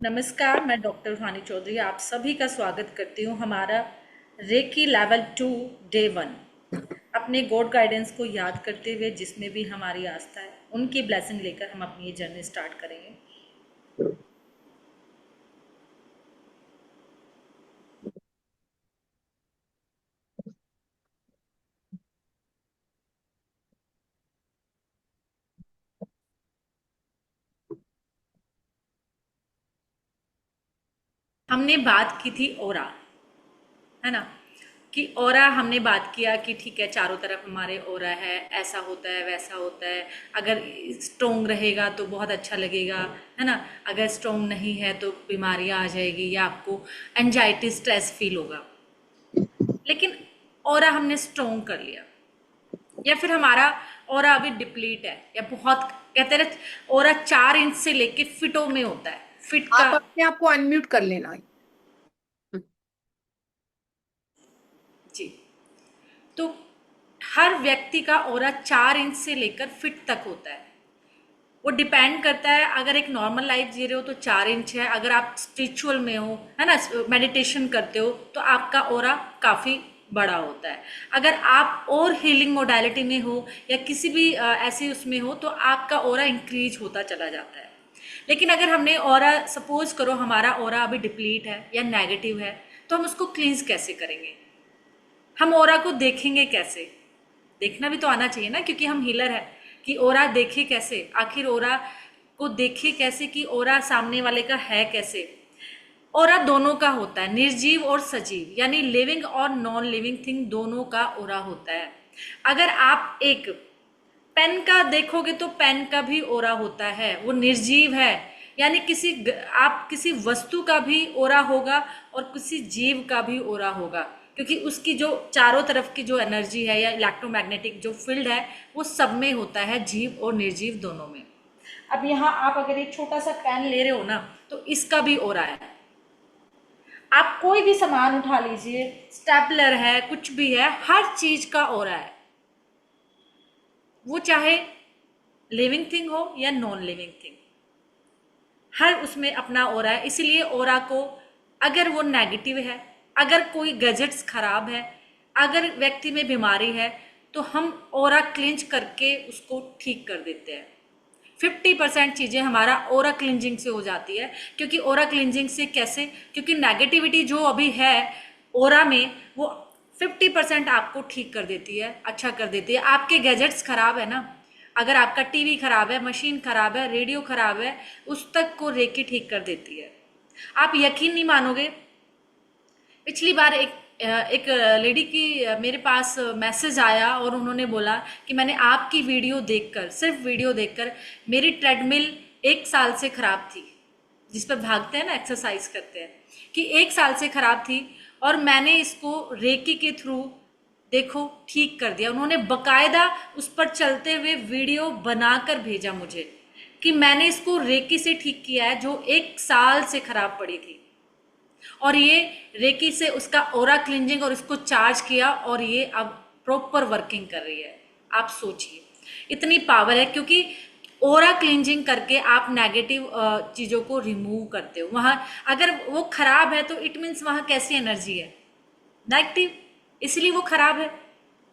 नमस्कार, मैं डॉक्टर भानी चौधरी आप सभी का स्वागत करती हूँ हमारा रेकी लेवल 2 डे 1 अपने गॉड गाइडेंस को याद करते हुए जिसमें भी हमारी आस्था है उनकी ब्लेसिंग लेकर हम अपनी ये जर्नी स्टार्ट करेंगे। हमने बात की थी ओरा, है ना, कि ओरा हमने बात किया कि ठीक है चारों तरफ हमारे ओरा है, ऐसा होता है वैसा होता है। अगर स्ट्रोंग रहेगा तो बहुत अच्छा लगेगा, है ना। अगर स्ट्रोंग नहीं है तो बीमारियां आ जाएगी या आपको एंजाइटी स्ट्रेस फील होगा। लेकिन ऑरा हमने स्ट्रोंग कर लिया या फिर हमारा ऑरा अभी डिप्लीट है या बहुत कहते हैं ऑरा 4 इंच से लेके फिटों में होता है, फिट का। आप अपने आप को अनम्यूट कर लेना। जी। तो हर व्यक्ति का ऑरा 4 इंच से लेकर फिट तक होता है। वो डिपेंड करता है, अगर एक नॉर्मल लाइफ जी रहे हो तो 4 इंच है, अगर आप स्पिरिचुअल में हो, है ना, मेडिटेशन करते हो तो आपका ऑरा काफ़ी बड़ा होता है। अगर आप और हीलिंग मोडालिटी में हो या किसी भी ऐसे उसमें हो तो आपका ऑरा इंक्रीज होता चला जाता है। लेकिन अगर हमने ऑरा सपोज करो हमारा ऑरा अभी डिप्लीट है या नेगेटिव है तो हम उसको क्लींस कैसे करेंगे? हम ऑरा को देखेंगे कैसे? देखना भी तो आना चाहिए ना, क्योंकि हम हीलर है। कि ओरा देखे कैसे, आखिर ओरा को देखे कैसे कि ओरा सामने वाले का है कैसे? ओरा दोनों का होता है, निर्जीव और सजीव, यानी लिविंग और नॉन लिविंग थिंग दोनों का ओरा होता है। अगर आप एक पेन का देखोगे तो पेन का भी ओरा होता है, वो निर्जीव है। यानी आप किसी वस्तु का भी ओरा होगा और किसी जीव का भी ओरा होगा, क्योंकि उसकी जो चारों तरफ की जो एनर्जी है या इलेक्ट्रोमैग्नेटिक जो फील्ड है वो सब में होता है, जीव और निर्जीव दोनों में। अब यहाँ आप अगर एक छोटा सा पेन ले रहे हो ना तो इसका भी ओरा है। आप कोई भी सामान उठा लीजिए, स्टेपलर है, कुछ भी है, हर चीज का ओरा है, वो चाहे लिविंग थिंग हो या नॉन लिविंग थिंग, हर उसमें अपना ओरा है। इसीलिए ओरा को, अगर वो नेगेटिव है, अगर कोई गैजेट्स खराब है, अगर व्यक्ति में बीमारी है, तो हम ओरा क्लिंच करके उसको ठीक कर देते हैं। 50% चीज़ें हमारा ओरा क्लिंजिंग से हो जाती है। क्योंकि ओरा क्लिंजिंग से कैसे? क्योंकि नेगेटिविटी जो अभी है ओरा में वो 50% आपको ठीक कर देती है, अच्छा कर देती है। आपके गैजेट्स खराब है ना, अगर आपका टीवी खराब है, मशीन खराब है, रेडियो खराब है, उस तक को रेकी ठीक कर देती है। आप यकीन नहीं मानोगे, पिछली बार एक लेडी की मेरे पास मैसेज आया और उन्होंने बोला कि मैंने आपकी वीडियो देखकर, सिर्फ वीडियो देखकर, मेरी ट्रेडमिल 1 साल से खराब थी, जिस पर भागते हैं ना, एक्सरसाइज करते हैं, कि 1 साल से खराब थी और मैंने इसको रेकी के थ्रू देखो ठीक कर दिया। उन्होंने बकायदा उस पर चलते हुए वीडियो बनाकर भेजा मुझे कि मैंने इसको रेकी से ठीक किया है जो 1 साल से खराब पड़ी थी। और ये रेकी से उसका ओरा क्लिंजिंग और इसको चार्ज किया और ये अब प्रॉपर वर्किंग कर रही है। आप सोचिए इतनी पावर है, क्योंकि ओरा क्लिंजिंग करके आप नेगेटिव चीज़ों को रिमूव करते हो। वहाँ अगर वो खराब है तो इट मीन्स वहाँ कैसी एनर्जी है? नेगेटिव, इसलिए वो खराब है।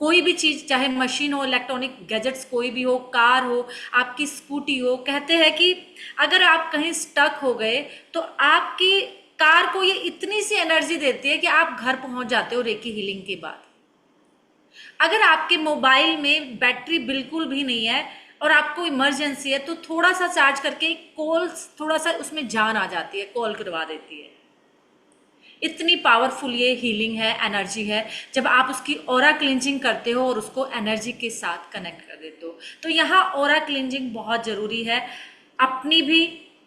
कोई भी चीज, चाहे मशीन हो, इलेक्ट्रॉनिक गैजेट्स कोई भी हो, कार हो, आपकी स्कूटी हो, कहते हैं कि अगर आप कहीं स्टक हो गए तो आपकी कार को ये इतनी सी एनर्जी देती है कि आप घर पहुंच जाते हो रेकी हीलिंग के बाद। अगर आपके मोबाइल में बैटरी बिल्कुल भी नहीं है और आपको इमरजेंसी है तो थोड़ा सा चार्ज करके कॉल, थोड़ा सा उसमें जान आ जाती है, कॉल करवा देती है। इतनी पावरफुल ये हीलिंग है, एनर्जी है, जब आप उसकी ओरा क्लिंजिंग करते हो और उसको एनर्जी के साथ कनेक्ट कर देते हो। तो यहाँ ओरा क्लिंजिंग बहुत ज़रूरी है, अपनी भी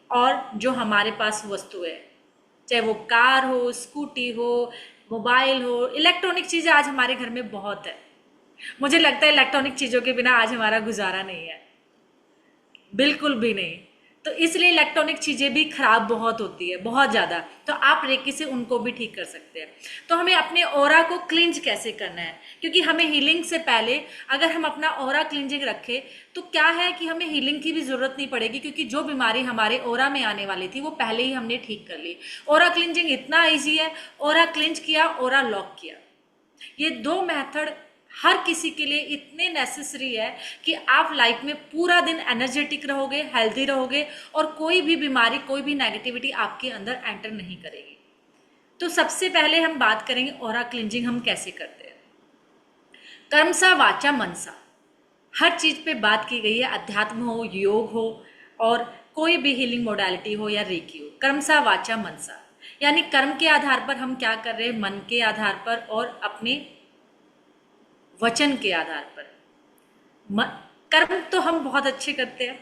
और जो हमारे पास वस्तु है, चाहे वो कार हो, स्कूटी हो, मोबाइल हो, इलेक्ट्रॉनिक चीज़ें आज हमारे घर में बहुत है। मुझे लगता है इलेक्ट्रॉनिक चीज़ों के बिना आज हमारा गुजारा नहीं है, बिल्कुल भी नहीं। तो इसलिए इलेक्ट्रॉनिक चीज़ें भी खराब बहुत होती है, बहुत ज़्यादा। तो आप रेकी से उनको भी ठीक कर सकते हैं। तो हमें अपने ऑरा को क्लिंज कैसे करना है, क्योंकि हमें हीलिंग से पहले अगर हम अपना ऑरा क्लिंजिंग रखें तो क्या है कि हमें हीलिंग की भी ज़रूरत नहीं पड़ेगी, क्योंकि जो बीमारी हमारे ऑरा में आने वाली थी वो पहले ही हमने ठीक कर ली। ऑरा क्लिंजिंग इतना ईजी है, ऑरा क्लिंज किया, ऑरा लॉक किया। ये दो मेथड हर किसी के लिए इतने नेसेसरी है कि आप लाइफ में पूरा दिन एनर्जेटिक रहोगे, हेल्दी रहोगे और कोई भी बीमारी, कोई भी नेगेटिविटी आपके अंदर एंटर नहीं करेगी। तो सबसे पहले हम बात करेंगे ऑरा क्लिंजिंग हम कैसे करते हैं। कर्मसा वाचा मनसा, हर चीज पे बात की गई है, अध्यात्म हो, योग हो और कोई भी हीलिंग मोडालिटी हो या रेकी हो। कर्मसा वाचा मनसा यानी कर्म के आधार पर हम क्या कर रहे हैं, मन के आधार पर और अपने वचन के आधार पर। कर्म तो हम बहुत अच्छे करते हैं,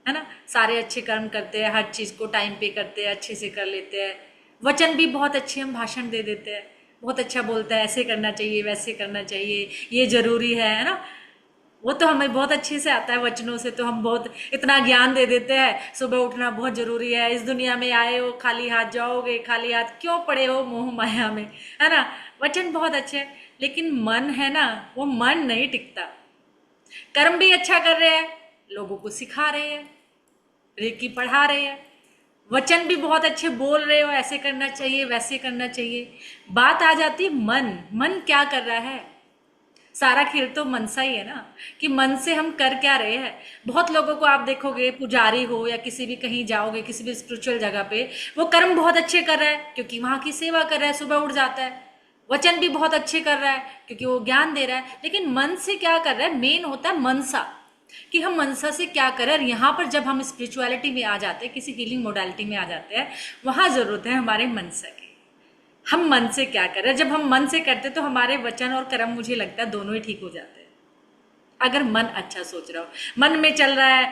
है ना, सारे अच्छे कर्म करते हैं, हर चीज को टाइम पे करते हैं, अच्छे से कर लेते हैं। वचन भी बहुत अच्छे हम भाषण दे देते हैं, बहुत अच्छा बोलता है, ऐसे करना चाहिए, वैसे करना चाहिए, ये जरूरी है ना। वो तो हमें बहुत अच्छे से आता है, वचनों से तो हम बहुत इतना ज्ञान दे देते हैं, सुबह उठना बहुत जरूरी है, इस दुनिया में आए हो खाली हाथ जाओगे, खाली हाथ क्यों पड़े हो मोह माया में, है ना। वचन बहुत अच्छे हैं, लेकिन मन है ना, वो मन नहीं टिकता। कर्म भी अच्छा कर रहे हैं, लोगों को सिखा रहे हैं, रेकी पढ़ा रहे हैं, वचन भी बहुत अच्छे बोल रहे हो, ऐसे करना चाहिए, वैसे करना चाहिए। बात आ जाती मन, मन क्या कर रहा है। सारा खेल तो मन सा ही है ना, कि मन से हम कर क्या रहे हैं। बहुत लोगों को आप देखोगे, पुजारी हो या किसी भी कहीं जाओगे, किसी भी स्पिरिचुअल जगह पे, वो कर्म बहुत अच्छे कर रहा है क्योंकि वहां की सेवा कर रहा है, सुबह उठ जाता है। वचन भी बहुत अच्छे कर रहा है क्योंकि वो ज्ञान दे रहा है, लेकिन मन से क्या कर रहा है, मेन होता है मनसा, कि हम मनसा से क्या करें। और यहाँ पर जब हम स्पिरिचुअलिटी में आ जाते हैं, किसी हीलिंग मोडालिटी में आ जाते हैं, वहां जरूरत है हमारे मनसा की। हम मन से क्या कर रहे हैं। जब हम मन से करते तो हमारे वचन और कर्म, मुझे लगता है दोनों ही ठीक हो जाते हैं। अगर मन अच्छा सोच रहा हो, मन में चल रहा है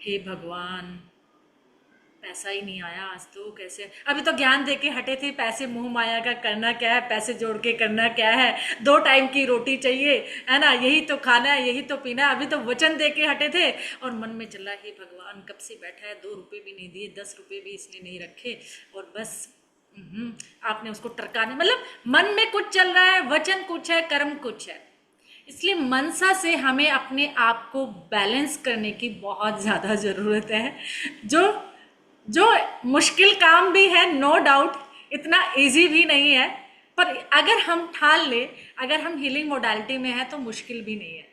हे भगवान पैसा ही नहीं आया आज तो कैसे, अभी तो ज्ञान दे के हटे थे, पैसे मोह माया का करना क्या है, पैसे जोड़ के करना क्या है, 2 टाइम की रोटी चाहिए, है ना, यही तो खाना है, यही तो पीना है। अभी तो वचन दे के हटे थे और मन में चल रहा है हे भगवान कब से बैठा है, 2 रुपए भी नहीं दिए, 10 रुपए भी इसने नहीं रखे और बस आपने उसको टरकाने, मतलब मन में कुछ चल रहा है, वचन कुछ है, कर्म कुछ है। इसलिए मनसा से हमें अपने आप को बैलेंस करने की बहुत ज़्यादा ज़रूरत है। जो जो मुश्किल काम भी है, नो डाउट, इतना इजी भी नहीं है, पर अगर हम ठान ले, अगर हम हीलिंग मोडालिटी में है तो मुश्किल भी नहीं है।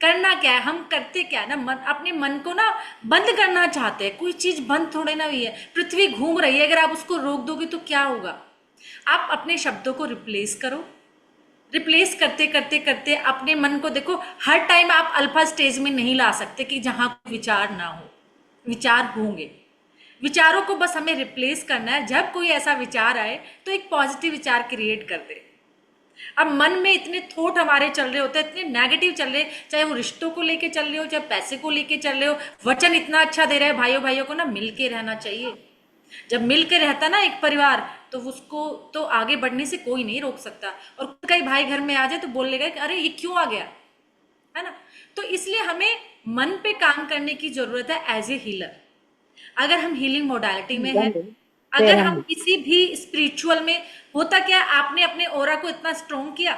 करना क्या है, हम करते क्या है ना, मन, अपने मन को ना बंद करना चाहते हैं। कोई चीज बंद थोड़े ना हुई है, पृथ्वी घूम रही है, अगर आप उसको रोक दोगे तो क्या होगा। आप अपने शब्दों को रिप्लेस करो, रिप्लेस करते करते करते अपने मन को देखो। हर टाइम आप अल्फा स्टेज में नहीं ला सकते कि जहां विचार ना हो, विचार होंगे। विचारों को बस हमें रिप्लेस करना है। जब कोई ऐसा विचार आए तो एक पॉजिटिव विचार क्रिएट कर दे। अब मन में इतने थॉट हमारे चल रहे होते हैं, इतने नेगेटिव चल रहे, चाहे वो रिश्तों को लेके चल रहे हो, चाहे पैसे को लेके चल रहे हो। वचन इतना अच्छा दे रहा है, भाइयों भाइयों को ना मिल के रहना चाहिए। जब मिल के रहता ना एक परिवार, तो उसको तो आगे बढ़ने से कोई नहीं रोक सकता। और कई भाई घर में आ जाए तो बोलेगा कि अरे ये क्यों आ गया, है ना। तो इसलिए हमें मन पे काम करने की जरूरत है एज ए हीलर। अगर हम हीलिंग मोडालिटी में है, अगर हम किसी भी स्पिरिचुअल में, होता क्या, आपने अपने ओरा को इतना स्ट्रॉन्ग किया,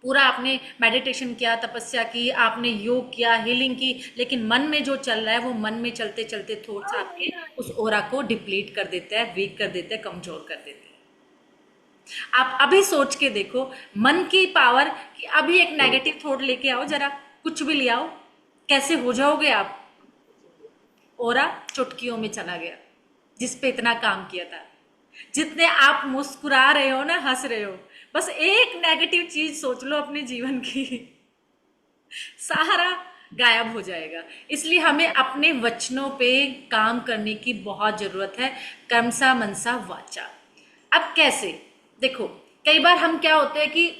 पूरा आपने मेडिटेशन किया, तपस्या की, आपने योग किया, हीलिंग की, लेकिन मन में जो चल रहा है वो मन में चलते चलते थॉट्स आपके उस ओरा को डिप्लीट कर देता है, वीक कर देता है, कमजोर कर देते हैं। आप अभी सोच के देखो मन की पावर, कि अभी एक नेगेटिव थॉट लेके आओ, जरा कुछ भी ले आओ, कैसे हो जाओगे आप। ओरा चुटकियों में चला गया, जिस पे इतना काम किया था। जितने आप मुस्कुरा रहे हो ना, हंस रहे हो, बस एक नेगेटिव चीज सोच लो अपने जीवन की, सारा गायब हो जाएगा। इसलिए हमें अपने वचनों पे काम करने की बहुत जरूरत है। कर्मसा मनसा वाचा। अब कैसे, देखो कई बार हम क्या होते हैं कि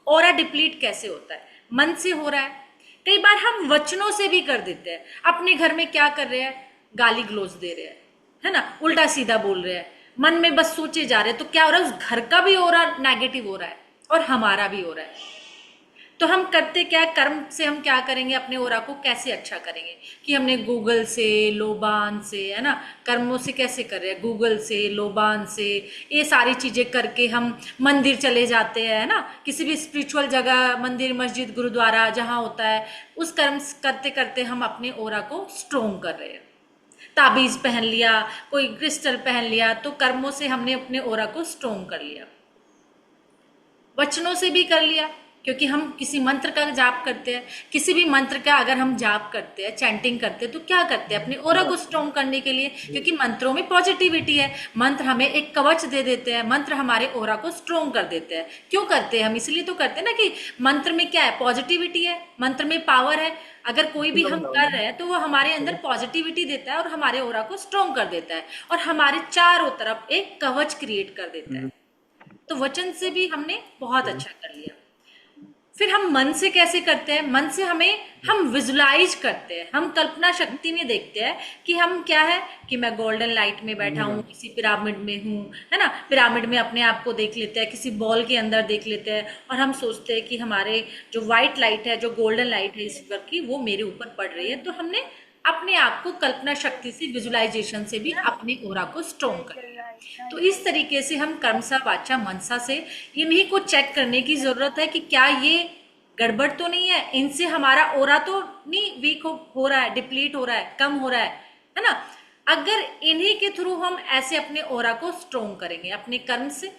ऑरा डिप्लीट कैसे होता है, मन से हो रहा है, कई बार हम वचनों से भी कर देते हैं। अपने घर में क्या कर रहे हैं, गाली गलौज दे रहे हैं, है ना, उल्टा सीधा बोल रहे हैं, मन में बस सोचे जा रहे हैं, तो क्या हो रहा है, उस घर का भी ऑरा नेगेटिव हो रहा है और हमारा भी हो रहा है। तो हम करते क्या है, कर्म से हम क्या करेंगे, अपने ओरा को कैसे अच्छा करेंगे कि हमने गूगल से, लोबान से, है ना, कर्मों से कैसे कर रहे हैं, गूगल से, लोबान से, ये सारी चीजें करके हम मंदिर चले जाते हैं, है ना, किसी भी स्पिरिचुअल जगह, मंदिर, मस्जिद, गुरुद्वारा जहाँ होता है, उस कर्म करते करते हम अपने ओरा को स्ट्रोंग कर रहे हैं। ताबीज पहन लिया, कोई क्रिस्टल पहन लिया, तो कर्मों से हमने अपने ओरा को स्ट्रोंग कर लिया। वचनों से भी कर लिया, क्योंकि हम किसी मंत्र का जाप करते हैं, किसी भी मंत्र का अगर हम जाप करते हैं, चैंटिंग करते हैं, तो क्या करते हैं, अपने ओरा को स्ट्रॉन्ग करने के लिए, क्योंकि मंत्रों में पॉजिटिविटी है, मंत्र हमें एक कवच दे देते हैं, मंत्र हमारे ओरा को स्ट्रॉन्ग कर देते हैं। क्यों करते हैं हम, इसलिए तो करते हैं ना कि मंत्र में क्या है, पॉजिटिविटी है, मंत्र में पावर है। अगर कोई भी हम कर रहे हैं तो वो हमारे अंदर पॉजिटिविटी देता है और हमारे ओरा को स्ट्रॉन्ग कर देता है और हमारे चारों तरफ एक कवच क्रिएट कर देता है। तो वचन से भी हमने बहुत अच्छा कर लिया। फिर हम मन से कैसे करते हैं, मन से हम विजुलाइज करते हैं, हम कल्पना शक्ति में देखते हैं कि हम क्या है, कि मैं गोल्डन लाइट में बैठा हूँ, किसी पिरामिड में हूँ, है ना, पिरामिड में अपने आप को देख लेते हैं, किसी बॉल के अंदर देख लेते हैं और हम सोचते हैं कि हमारे जो व्हाइट लाइट है, जो गोल्डन लाइट है इस वक्त की, वो मेरे ऊपर पड़ रही है। तो हमने अपने आप को कल्पना शक्ति से, विजुलाइजेशन से भी अपने ओरा को स्ट्रॉन्ग कर लिया। तो इस तरीके से हम कर्मसा, वाचा, मनसा से इन्हीं को चेक करने की जरूरत है कि क्या ये गड़बड़ तो नहीं है, इनसे हमारा ओरा तो नहीं वीक हो रहा है, डिप्लीट हो रहा है, कम हो रहा है ना। अगर इन्हीं के थ्रू हम ऐसे अपने ओरा को स्ट्रॉन्ग करेंगे, अपने कर्म से,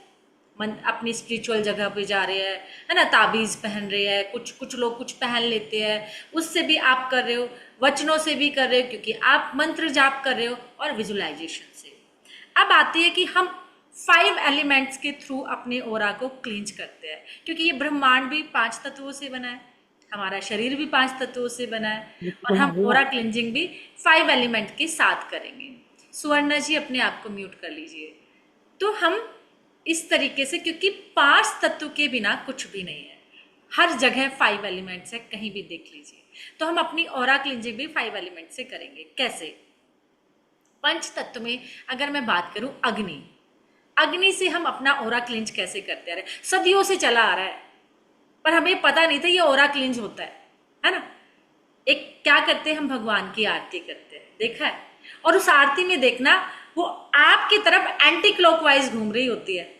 अपनी स्पिरिचुअल जगह पे जा रहे हैं, है ना, ताबीज पहन रहे हैं, कुछ लोग कुछ पहन लेते हैं, उससे भी आप कर रहे हो, वचनों से भी कर रहे हो क्योंकि आप मंत्र जाप कर रहे हो, और विजुलाइजेशन से। अब आती है कि हम 5 एलिमेंट्स के थ्रू अपने ओरा को क्लींज करते हैं, क्योंकि ये ब्रह्मांड भी 5 तत्वों से बना है, हमारा शरीर भी 5 तत्वों से बना है, और हम ओरा क्लींजिंग भी 5 एलिमेंट के साथ करेंगे। सुवर्णा जी अपने आप को म्यूट कर लीजिए। तो हम इस तरीके से, क्योंकि 5 तत्व के बिना कुछ भी नहीं है, हर जगह 5 एलिमेंट्स है, कहीं भी देख लीजिए। तो हम अपनी ओरा क्लींजिंग भी 5 एलिमेंट से करेंगे। कैसे? पंच तत्व में अगर मैं बात करूं, अग्नि से हम अपना ओरा क्लींज कैसे करते आ रहे, सदियों से चला आ रहा है, पर हमें पता नहीं था ये ओरा क्लींज होता है ना। एक क्या करते हैं हम, भगवान की आरती करते हैं, देखा है, और उस आरती में देखना वो आपकी तरफ एंटी क्लॉकवाइज घूम रही होती है।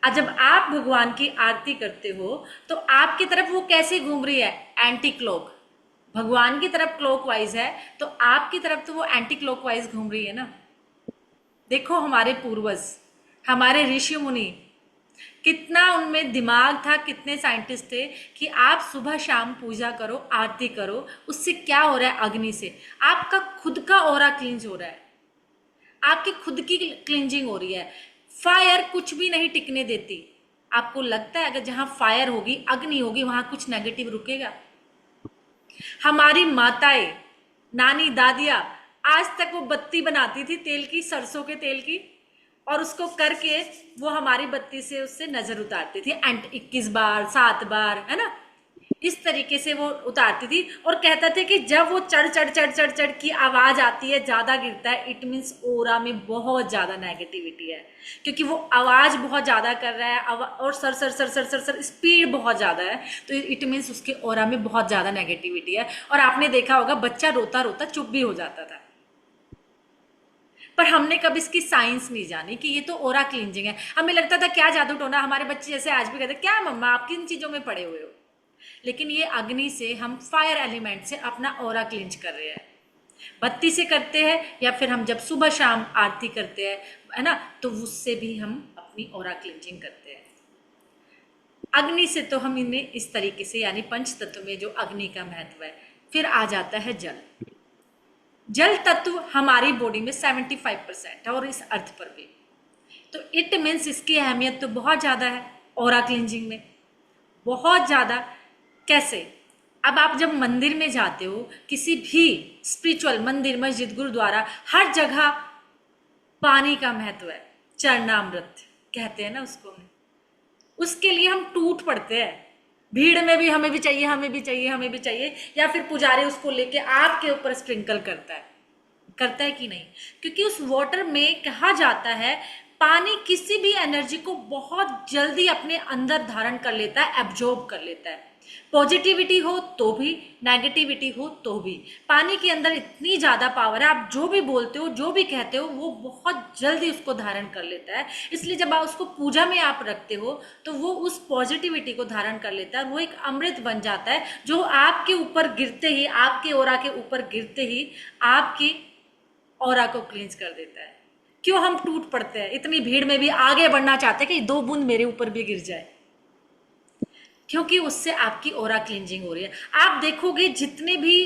और जब आप भगवान की आरती करते हो तो आपकी तरफ वो कैसे घूम रही है, एंटी क्लॉक। भगवान की तरफ क्लॉकवाइज है तो आपकी तरफ तो वो एंटी क्लॉकवाइज घूम रही है ना। देखो हमारे पूर्वज, हमारे ऋषि मुनि, कितना उनमें दिमाग था, कितने साइंटिस्ट थे कि आप सुबह शाम पूजा करो, आरती करो, उससे क्या हो रहा है, अग्नि से आपका खुद का ओरा क्लींज हो रहा है, आपकी खुद की क्लींजिंग हो रही है। फायर कुछ भी नहीं टिकने देती। आपको लगता है अगर जहां फायर होगी, अग्नि होगी, वहां कुछ नेगेटिव रुकेगा? हमारी माताएं, नानी, दादियां आज तक वो बत्ती बनाती थी तेल की, सरसों के तेल की, और उसको करके वो हमारी बत्ती से उससे नजर उतारती थी 21 बार, 7 बार, है ना, इस तरीके से वो उतारती थी। और कहते थे कि जब वो चढ़ चढ़ चढ़ चढ़ चढ़ की आवाज आती है, ज्यादा गिरता है, इट मीन्स ओरा में बहुत ज्यादा नेगेटिविटी है, क्योंकि वो आवाज बहुत ज्यादा कर रहा है और sir sir sir sir sir sir speed बहुत ज्यादा है, तो इट मीन्स उसके ओरा में बहुत ज्यादा नेगेटिविटी है। और आपने देखा होगा बच्चा रोता रोता चुप भी हो जाता था, पर हमने कभी इसकी साइंस नहीं जानी कि ये तो ओरा क्लींजिंग है। हमें लगता था क्या जादू टोना, हमारे बच्चे जैसे आज भी कहते क्या मम्मा आप किन चीजों में पड़े हुए हो। लेकिन ये अग्नि से, हम फायर एलिमेंट से अपना ओरा क्लींज कर रहे हैं। बत्ती से करते हैं या फिर हम जब सुबह शाम आरती करते हैं, है ना, तो उससे भी हम अपनी ओरा क्लींजिंग करते हैं। अग्नि से तो हम इन्हें इस तरीके से, यानी पंच तत्व में जो अग्नि का महत्व है। फिर आ जाता है जल। जल तत्व हमारी बॉडी में 75% है, और इस अर्थ पर भी, तो इट मीन्स इसकी अहमियत तो बहुत ज्यादा है ओरा क्लींजिंग में, बहुत ज्यादा। कैसे? अब आप जब मंदिर में जाते हो, किसी भी स्पिरिचुअल मंदिर, मस्जिद, गुरुद्वारा, हर जगह पानी का महत्व है, चरणामृत कहते हैं ना उसको, उसके लिए हम टूट पड़ते हैं। भीड़ में भी हमें भी चाहिए, हमें भी चाहिए, हमें भी चाहिए, या फिर पुजारी उसको लेके आपके ऊपर स्प्रिंकल करता है कि नहीं? क्योंकि उस वाटर में कहा जाता है पानी किसी भी एनर्जी को बहुत जल्दी अपने अंदर धारण कर लेता है, एब्जॉर्ब कर लेता है। पॉजिटिविटी हो तो भी, नेगेटिविटी हो तो भी। पानी के अंदर इतनी ज़्यादा पावर है, आप जो भी बोलते हो, जो भी कहते हो, वो बहुत जल्दी उसको धारण कर लेता है। इसलिए जब आप उसको पूजा में आप रखते हो तो वो उस पॉजिटिविटी को धारण कर लेता है, वो एक अमृत बन जाता है जो आपके ऊपर गिरते ही, आपके ऑरा के ऊपर गिरते ही आपकी ऑरा को क्लींस कर देता है। क्यों हम टूट पड़ते हैं इतनी भीड़ में भी, आगे बढ़ना चाहते हैं कि 2 बूंद मेरे ऊपर भी गिर जाए, क्योंकि उससे आपकी ऑरा क्लींजिंग हो रही है। आप देखोगे जितने भी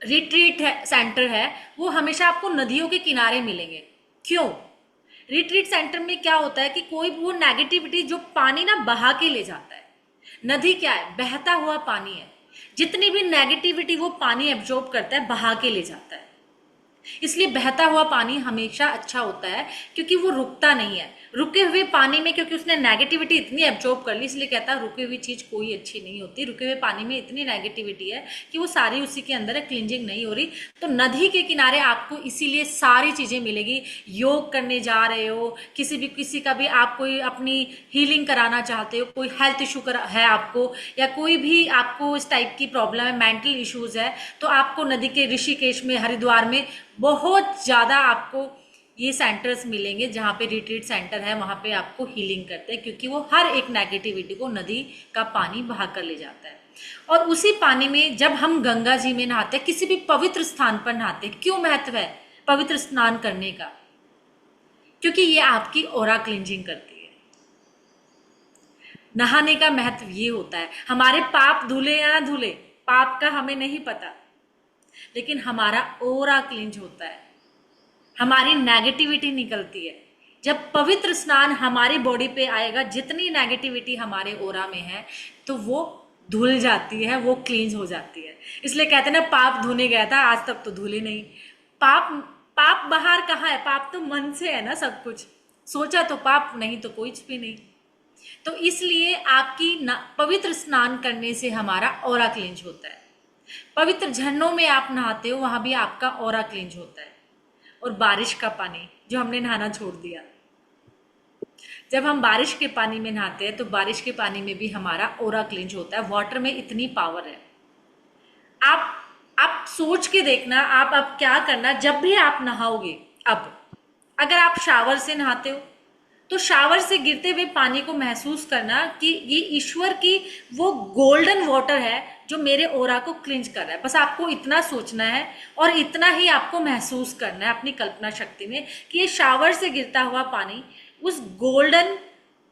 रिट्रीट सेंटर है वो हमेशा आपको नदियों के किनारे मिलेंगे। क्यों? रिट्रीट सेंटर में क्या होता है कि कोई वो नेगेटिविटी जो पानी ना बहा के ले जाता है। नदी क्या है? बहता हुआ पानी है। जितनी भी नेगेटिविटी वो पानी एब्जॉर्ब करता है, बहा के ले जाता है। इसलिए बहता हुआ पानी हमेशा अच्छा होता है, क्योंकि वो रुकता नहीं है। रुके हुए पानी में क्योंकि उसने नेगेटिविटी इतनी एब्जॉर्ब कर ली, इसलिए कहता है रुकी हुई चीज कोई अच्छी नहीं होती। रुके हुए पानी में इतनी नेगेटिविटी है कि वो सारी उसी के अंदर है, क्लींजिंग नहीं हो रही। तो नदी के किनारे आपको इसीलिए सारी चीजें मिलेगी। योग करने जा रहे हो, किसी का भी आप कोई अपनी हीलिंग कराना चाहते हो, कोई हेल्थ इशू है आपको, या कोई भी आपको इस टाइप की प्रॉब्लम है, मेंटल इश्यूज है, तो आपको नदी के ऋषिकेश में, हरिद्वार में बहुत ज़्यादा आपको ये सेंटर्स मिलेंगे जहाँ पे रिट्रीट सेंटर है, वहाँ पे आपको हीलिंग करते हैं, क्योंकि वो हर एक नेगेटिविटी को नदी का पानी बहा कर ले जाता है। और उसी पानी में जब हम गंगा जी में नहाते हैं, किसी भी पवित्र स्थान पर नहाते हैं, क्यों महत्व है पवित्र स्नान करने का? क्योंकि ये आपकी ऑरा क्लींजिंग करती है। नहाने का महत्व ये होता है, हमारे पाप धुले या ना धुले, पाप का हमें नहीं पता, लेकिन हमारा ऑरा क्लींज होता है, हमारी नेगेटिविटी निकलती है। जब पवित्र स्नान हमारी बॉडी पे आएगा, जितनी नेगेटिविटी हमारे ऑरा में है तो वो धुल जाती है, वो क्लींज हो जाती है। इसलिए कहते हैं ना, पाप धोने गया था, आज तक तो धुले नहीं। पाप पाप बाहर कहाँ है? पाप तो मन से है ना सब कुछ। सोचा तो पाप, नहीं तो कुछ भी नहीं। तो इसलिए आपकी पवित्र स्नान करने से हमारा ऑरा क्लींज होता है। पवित्र झरनों में आप नहाते हो, वहां भी आपका ऑरा क्लींज होता है। और बारिश का पानी जो हमने नहाना छोड़ दिया, जब हम बारिश के पानी में नहाते हैं तो बारिश के पानी में भी हमारा ऑरा क्लींज होता है। वाटर में इतनी पावर है। आप सोच के देखना, आप अब क्या करना, जब भी आप नहाओगे, अब अगर आप शावर से नहाते हो तो शावर से गिरते हुए पानी को महसूस करना कि ये ईश्वर की वो गोल्डन वाटर है जो मेरे ऑरा को क्लींज कर रहा है। बस आपको इतना सोचना है और इतना ही आपको महसूस करना है अपनी कल्पना शक्ति में कि ये शावर से गिरता हुआ पानी उस गोल्डन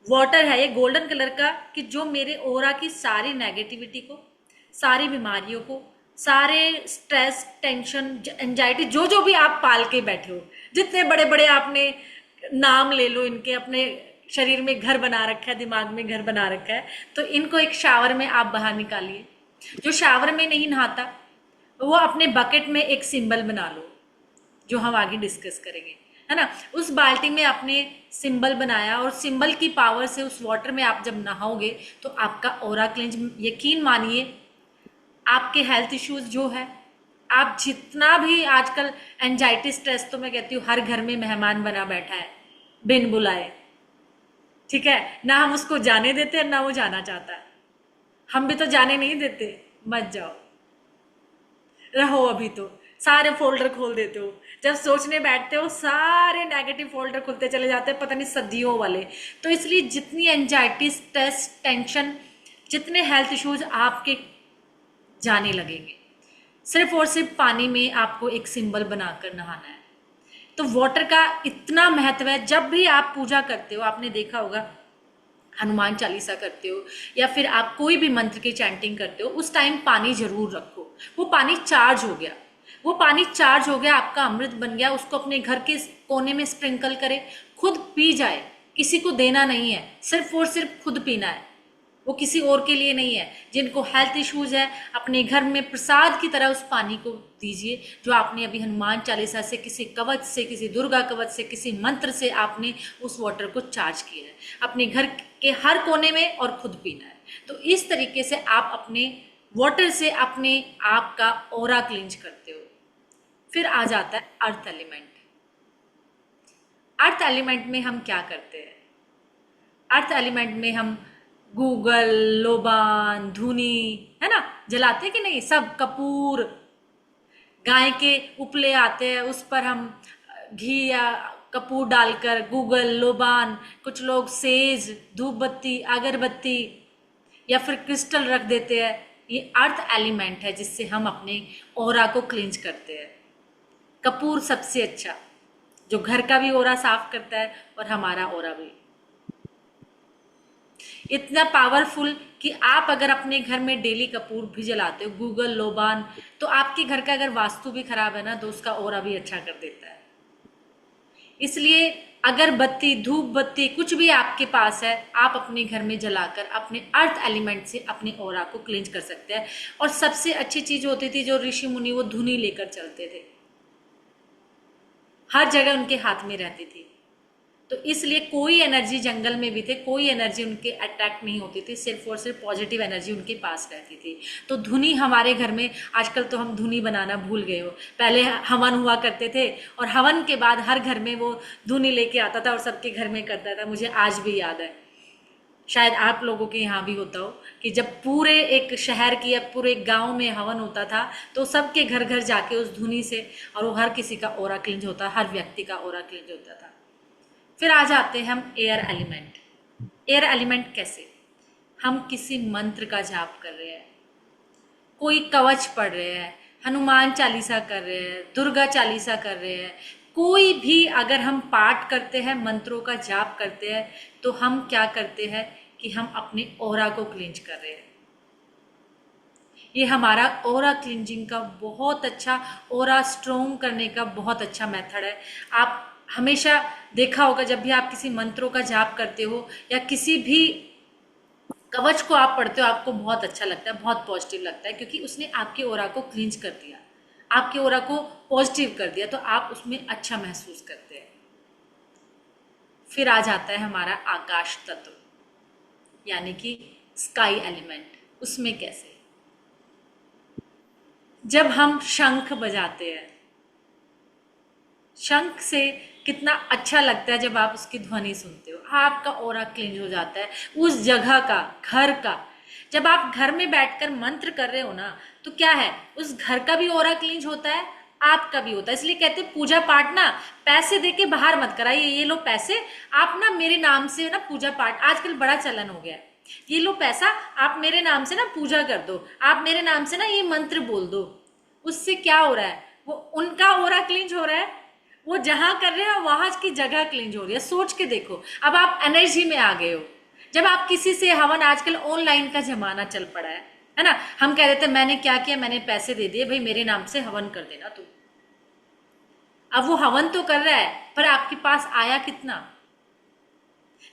वाटर है, ये गोल्डन कलर का, कि जो मेरे ऑरा की सारी नेगेटिविटी को, सारी बीमारियों को, सारे स्ट्रेस, टेंशन, एंजाइटी, जो जो भी आप पाल के बैठे हो, जितने बड़े बड़े आपने नाम ले लो इनके, अपने शरीर में घर बना रखा है, दिमाग में घर बना रखा है, तो इनको एक शावर में आप बाहर निकालिए। जो शावर में नहीं नहाता वो अपने बकेट में एक सिंबल बना लो, जो हम आगे डिस्कस करेंगे, है ना। उस बाल्टी में आपने सिंबल बनाया और सिंबल की पावर से उस वाटर में आप जब नहाओगे तो आपका ऑरा क्लींज, यकीन मानिए आपके हेल्थ इश्यूज जो है, आप जितना भी आजकल एंजाइटी, स्ट्रेस, तो मैं कहती हूँ हर घर में मेहमान बना बैठा है बिन बुलाए, ठीक है ना। हम उसको जाने देते हैं ना वो जाना चाहता है। हम भी तो जाने नहीं देते, मत जाओ, रहो। अभी तो सारे फोल्डर खोल देते हो, जब सोचने बैठते हो सारे नेगेटिव फोल्डर खुलते चले जाते हैं, पता नहीं सदियों वाले। तो इसलिए जितनी एंजाइटी, स्ट्रेस, टेंशन, जितने हेल्थ इश्यूज आपके जाने लगेंगे, सिर्फ और सिर्फ पानी में आपको एक सिंबल बनाकर नहाना है। तो वाटर का इतना महत्व है। जब भी आप पूजा करते हो, आपने देखा होगा, हनुमान चालीसा करते हो या फिर आप कोई भी मंत्र की चैंटिंग करते हो, उस टाइम पानी जरूर रखो। वो पानी चार्ज हो गया, वो पानी चार्ज हो गया, आपका अमृत बन गया, उसको अपने घर के कोने में स्प्रिंकल करे, खुद पी जाए, किसी को देना नहीं है, सिर्फ और सिर्फ खुद पीना है, वो किसी और के लिए नहीं है। जिनको हेल्थ इश्यूज है, अपने घर में प्रसाद की तरह उस पानी को दीजिए, जो आपने अभी हनुमान चालीसा से, किसी कवच से, किसी दुर्गा कवच से, किसी मंत्र से आपने उस वाटर को चार्ज किया है, अपने घर के हर कोने में, और खुद पीना है। तो इस तरीके से आप अपने वाटर से अपने आप का ऑरा क्लींज करते हो। फिर आ जाता है अर्थ एलिमेंट। अर्थ एलिमेंट में हम क्या करते हैं? अर्थ एलिमेंट में हम गूगल, लोबान, धुनी, है ना, जलाते कि नहीं, सब कपूर, गाय के उपले आते हैं उस पर हम घी या कपूर डालकर, गूगल, लोबान, कुछ लोग सेज, धूप बत्ती, अगरबत्ती या फिर क्रिस्टल रख देते हैं। ये अर्थ एलिमेंट है जिससे हम अपने ऑरा को क्लींज करते हैं। कपूर सबसे अच्छा, जो घर का भी ऑरा साफ करता है और हमारा ऑरा भी। इतना पावरफुल कि आप अगर अपने घर में डेली कपूर भी जलाते हो, गूगल, लोबान, तो आपके घर का अगर वास्तु भी खराब है ना तो उसका ऑरा भी अच्छा कर देता है। इसलिए अगरबत्ती, धूप बत्ती, कुछ भी आपके पास है, आप अपने घर में जलाकर अपने अर्थ एलिमेंट से अपने ऑरा को क्लींज कर सकते हैं। और सबसे अच्छी चीज होती थी जो ऋषि मुनि वो धुनी लेकर चलते थे, हर जगह उनके हाथ में रहती थी। तो इसलिए कोई एनर्जी, जंगल में भी थे, कोई एनर्जी उनके अट्रैक्ट नहीं होती थी, सिर्फ और सिर्फ पॉजिटिव एनर्जी उनके पास रहती थी। तो धुनी हमारे घर में, आजकल तो हम धुनी बनाना भूल गए हो, पहले हवन हुआ करते थे और हवन के बाद हर घर में वो धुनी लेके आता था और सबके घर में करता था। मुझे आज भी याद है, शायद आप लोगों के यहाँ भी होता हो, कि जब पूरे एक शहर की या पूरे गांव में हवन होता था तो सबके घर घर जाके उस धुनी से, और वो हर किसी का ऑरा क्लींज होता, हर व्यक्ति का ऑरा क्लींज होता था। फिर आ जाते हैं हम एयर एलिमेंट। एयर एलिमेंट कैसे? हम किसी मंत्र का जाप कर रहे हैं, कोई कवच पढ़ रहे हैं, हनुमान चालीसा कर रहे हैं, दुर्गा चालीसा कर रहे हैं, कोई भी अगर हम पाठ करते हैं, मंत्रों का जाप करते हैं, तो हम क्या करते हैं कि हम अपने ऑरा को क्लींज कर रहे हैं। ये हमारा ऑरा क्लींजिंग का बहुत अच्छा, ऑरा स्ट्रोंग करने का बहुत अच्छा मेथड है। आप हमेशा देखा होगा जब भी आप किसी मंत्रों का जाप करते हो या किसी भी कवच को आप पढ़ते हो, आपको बहुत अच्छा लगता है, बहुत पॉजिटिव लगता है, क्योंकि उसने आपके ऑरा को क्लींज कर दिया, आपके ऑरा को पॉजिटिव कर दिया, तो आप उसमें अच्छा महसूस करते हैं। फिर आ जाता है हमारा आकाश तत्व, यानी कि स्काई एलिमेंट। उसमें कैसे? जब हम शंख बजाते हैं, शंख से कितना अच्छा लगता है जब आप उसकी ध्वनि सुनते हो, आपका ऑरा क्लींज हो जाता है उस जगह का, घर का। जब आप घर में बैठकर मंत्र कर रहे हो ना, तो क्या है, उस घर का भी ऑरा क्लींज होता है, आपका भी होता है। इसलिए कहते हैं पूजा पाठ ना पैसे देके बाहर मत कराइए, ये लो पैसे, आप ना मेरे नाम से ना पूजा पाठ, आजकल बड़ा चलन हो गया है, ये लो पैसा, आप मेरे नाम से ना पूजा कर दो, आप मेरे नाम से ना ये मंत्र बोल दो। उससे क्या हो रहा है, वो उनका ऑरा क्लींज हो रहा है, वो जहां कर रहे हैं वहां की जगह क्लींज हो रही है। सोच के देखो, अब आप एनर्जी में आ गए हो। जब आप किसी से हवन, आजकल ऑनलाइन का जमाना चल पड़ा है ना, हम कह देते मैंने क्या किया, मैंने पैसे दे दिए, भाई मेरे नाम से हवन कर देना तू। अब वो हवन तो कर रहा है, पर आपके पास आया कितना?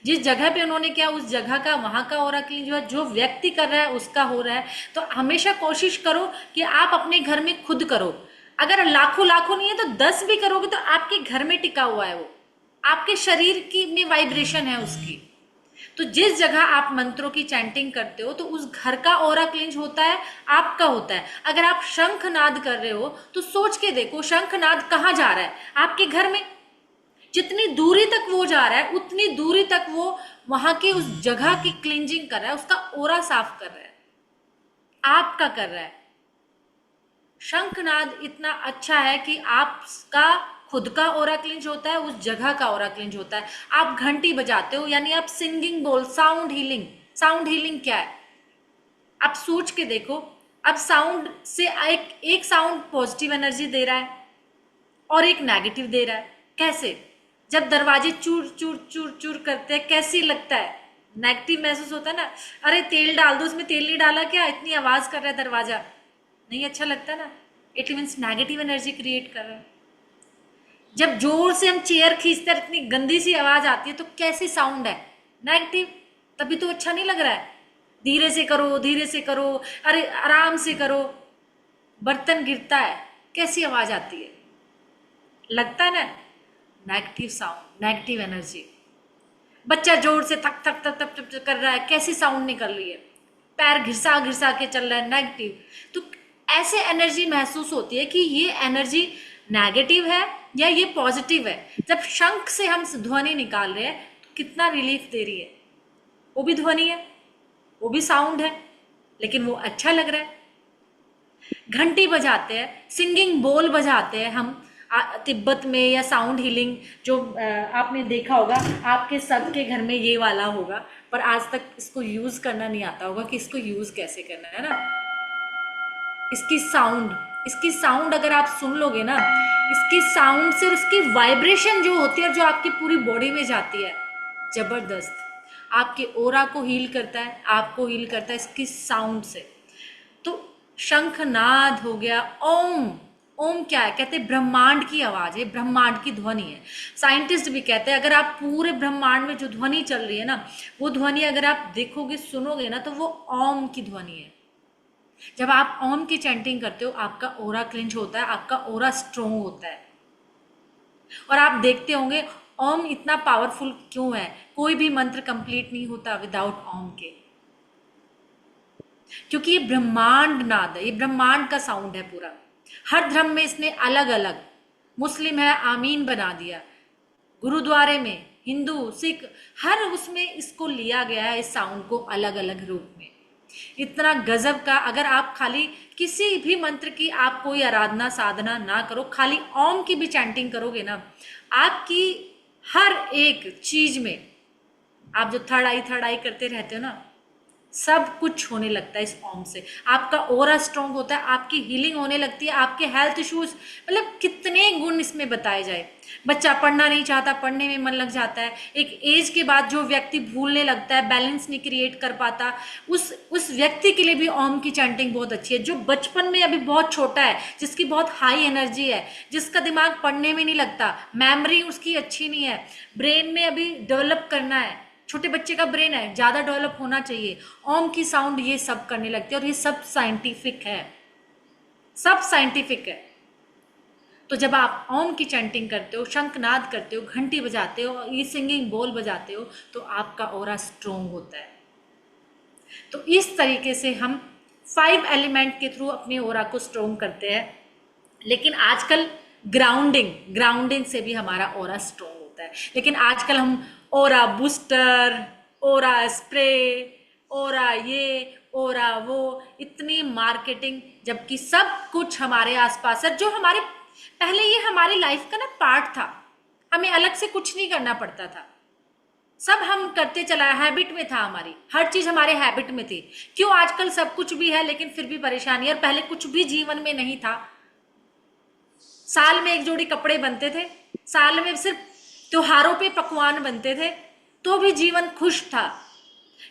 जिस जगह पे उन्होंने किया, उस जगह का, वहां का ऑरा क्लींज हुआ, जो व्यक्ति कर रहा है उसका हो रहा है। तो हमेशा कोशिश करो कि आप अपने घर में खुद करो। अगर लाखों लाखों नहीं है तो 10 भी करोगे तो आपके घर में टिका हुआ है वो, आपके शरीर की में वाइब्रेशन है उसकी। तो जिस जगह आप मंत्रों की चैंटिंग करते हो तो उस घर का ऑरा क्लींज होता है, आपका होता है। अगर आप शंखनाद कर रहे हो तो सोच के देखो, शंखनाद कहाँ जा रहा है? आपके घर में। जितनी दूरी तक वो जा रहा है उतनी दूरी तक वो वहां के उस जगह की क्लींजिंग कर रहा है, उसका ऑरा साफ कर रहा है, आपका कर रहा है। शंखनाद इतना अच्छा है कि आपका खुद का ऑरा क्लींज होता है, उस जगह का ऑरा क्लींज होता है। आप घंटी बजाते हो, यानी आप सिंगिंग बोल, साउंड हीलिंग। साउंड हीलिंग क्या है? आप सोच के देखो, अब साउंड से एक साउंड पॉजिटिव एनर्जी दे रहा है और एक नेगेटिव दे रहा है। कैसे? जब दरवाजे चूर चूर चूर चूर करते हैं, कैसी लगता है? नेगेटिव महसूस होता है ना, अरे तेल डाल दो, उसमें तेल नहीं डाला क्या, इतनी आवाज कर रहा है दरवाजा, नहीं अच्छा लगता ना। It means negative energy create कर रहा है। जब जोर से हम चेयर खींचते हैं, इतनी गंदी सी आवाज आती है, तो कैसी साउंड है? नेगेटिव। तभी तो अच्छा नहीं लग रहा है। धीरे से करो, धीरे से करो, अरे आराम से करो, बर्तन गिरता है, कैसी आवाज आती है, लगता है ना, नेगेटिव साउंड, नेगेटिव एनर्जी। बच्चा जोर से थक थक थक थक थक कर रहा है, कैसी साउंड निकल रही है, पैर घिसा घिसा के चल रहा है, नेगेटिव। तो ऐसे एनर्जी महसूस होती है कि ये एनर्जी नेगेटिव है या ये पॉजिटिव है। जब शंख से हम ध्वनि निकाल रहे हैं तो कितना रिलीफ दे रही है, वो भी ध्वनि है। वो भी साउंड है, लेकिन वो अच्छा लग रहा है। घंटी बजाते हैं, सिंगिंग बोल बजाते हैं हम तिब्बत में, या साउंड हीलिंग जो आपने देखा होगा, आपके सबके घर में ये वाला होगा, पर आज तक इसको यूज करना नहीं आता होगा कि इसको यूज कैसे करना है ना। इसकी साउंड अगर आप सुन लोगे ना, इसकी साउंड से और उसकी वाइब्रेशन जो होती है, जो आपकी पूरी बॉडी में जाती है, जबरदस्त। आपके ओरा को हील करता है, आपको हील करता है इसकी साउंड से। तो शंखनाद हो गया, ओम। ओम क्या है? कहते हैं ब्रह्मांड की आवाज है, ब्रह्मांड की ध्वनि है। साइंटिस्ट भी कहते हैं अगर आप पूरे ब्रह्मांड में जो ध्वनि चल रही है ना, वो ध्वनि अगर आप देखोगे, सुनोगे ना, तो वो ओम की ध्वनि है। जब आप ओम की चैंटिंग करते हो, आपका ओरा क्लिंच होता है, आपका ओरा स्ट्रोंग होता है। और आप देखते होंगे ओम इतना पावरफुल क्यों है। कोई भी मंत्र कंप्लीट नहीं होता विदाउट ओम के, क्योंकि ये ब्रह्मांड नाद है, ये ब्रह्मांड का साउंड है पूरा। हर धर्म में इसने अलग अलग, मुस्लिम है आमीन बना दिया, गुरुद्वारे में, हिंदू, सिख, हर उसमें इसको लिया गया है, इस साउंड को अलग अलग रूप में। इतना गजब का, अगर आप खाली किसी भी मंत्र की आप कोई आराधना साधना ना करो, खाली ओम की भी चैंटिंग करोगे ना, आपकी हर एक चीज में, आप जो थर्ड आई करते रहते हो ना, सब कुछ होने लगता है इस ओम से। आपका ओरा स्ट्रांग होता है, आपकी हीलिंग होने लगती है, आपके हेल्थ इश्यूज, मतलब कितने गुण इसमें बताए जाए। बच्चा पढ़ना नहीं चाहता, पढ़ने में मन लग जाता है। एक एज के बाद जो व्यक्ति भूलने लगता है, बैलेंस नहीं क्रिएट कर पाता, उस व्यक्ति के लिए भी ओम की चैंटिंग बहुत अच्छी है। जो बचपन में अभी बहुत छोटा है, जिसकी बहुत हाई एनर्जी है, जिसका दिमाग पढ़ने में नहीं लगता, मेमोरी उसकी अच्छी नहीं है, ब्रेन में अभी डेवलप करना है, छोटे बच्चे का ब्रेन है, ज्यादा डेवलप होना चाहिए, ओम की साउंड ये सब करने लगती है। और ये सब साइंटिफिक है, सब साइंटिफिक है। तो जब आप ओम की चैंटिंग करते हो, शंखनाद करते हो, घंटी बजाते हो, ये सिंगिंग बोल बजाते हो, तो आपका ओरा स्ट्रोंग होता है। तो इस तरीके से हम 5 एलिमेंट के थ्रू अपने ओरा को स्ट्रोंग करते हैं। लेकिन आजकल ग्राउंडिंग से भी हमारा ओरा स्ट्रोंग होता है। लेकिन आजकल हम ओरा बूस्टर, ओरा स्प्रे, ओरा ये, ओरा वो, इतनी मार्केटिंग, जबकि सब कुछ हमारे आसपास है, जो हमारे पहले ये हमारी लाइफ का ना पार्ट था। हमें अलग से कुछ नहीं करना पड़ता था, सब हम करते चला, हैबिट में था, हमारी हर चीज हमारे हैबिट में थी। क्यों आजकल सब कुछ भी है लेकिन फिर भी परेशानी है। और पहले कुछ भी जीवन में नहीं था, साल में एक जोड़ी कपड़े बनते थे, साल में सिर्फ त्योहारों पे पकवान बनते थे, तो भी जीवन खुश था।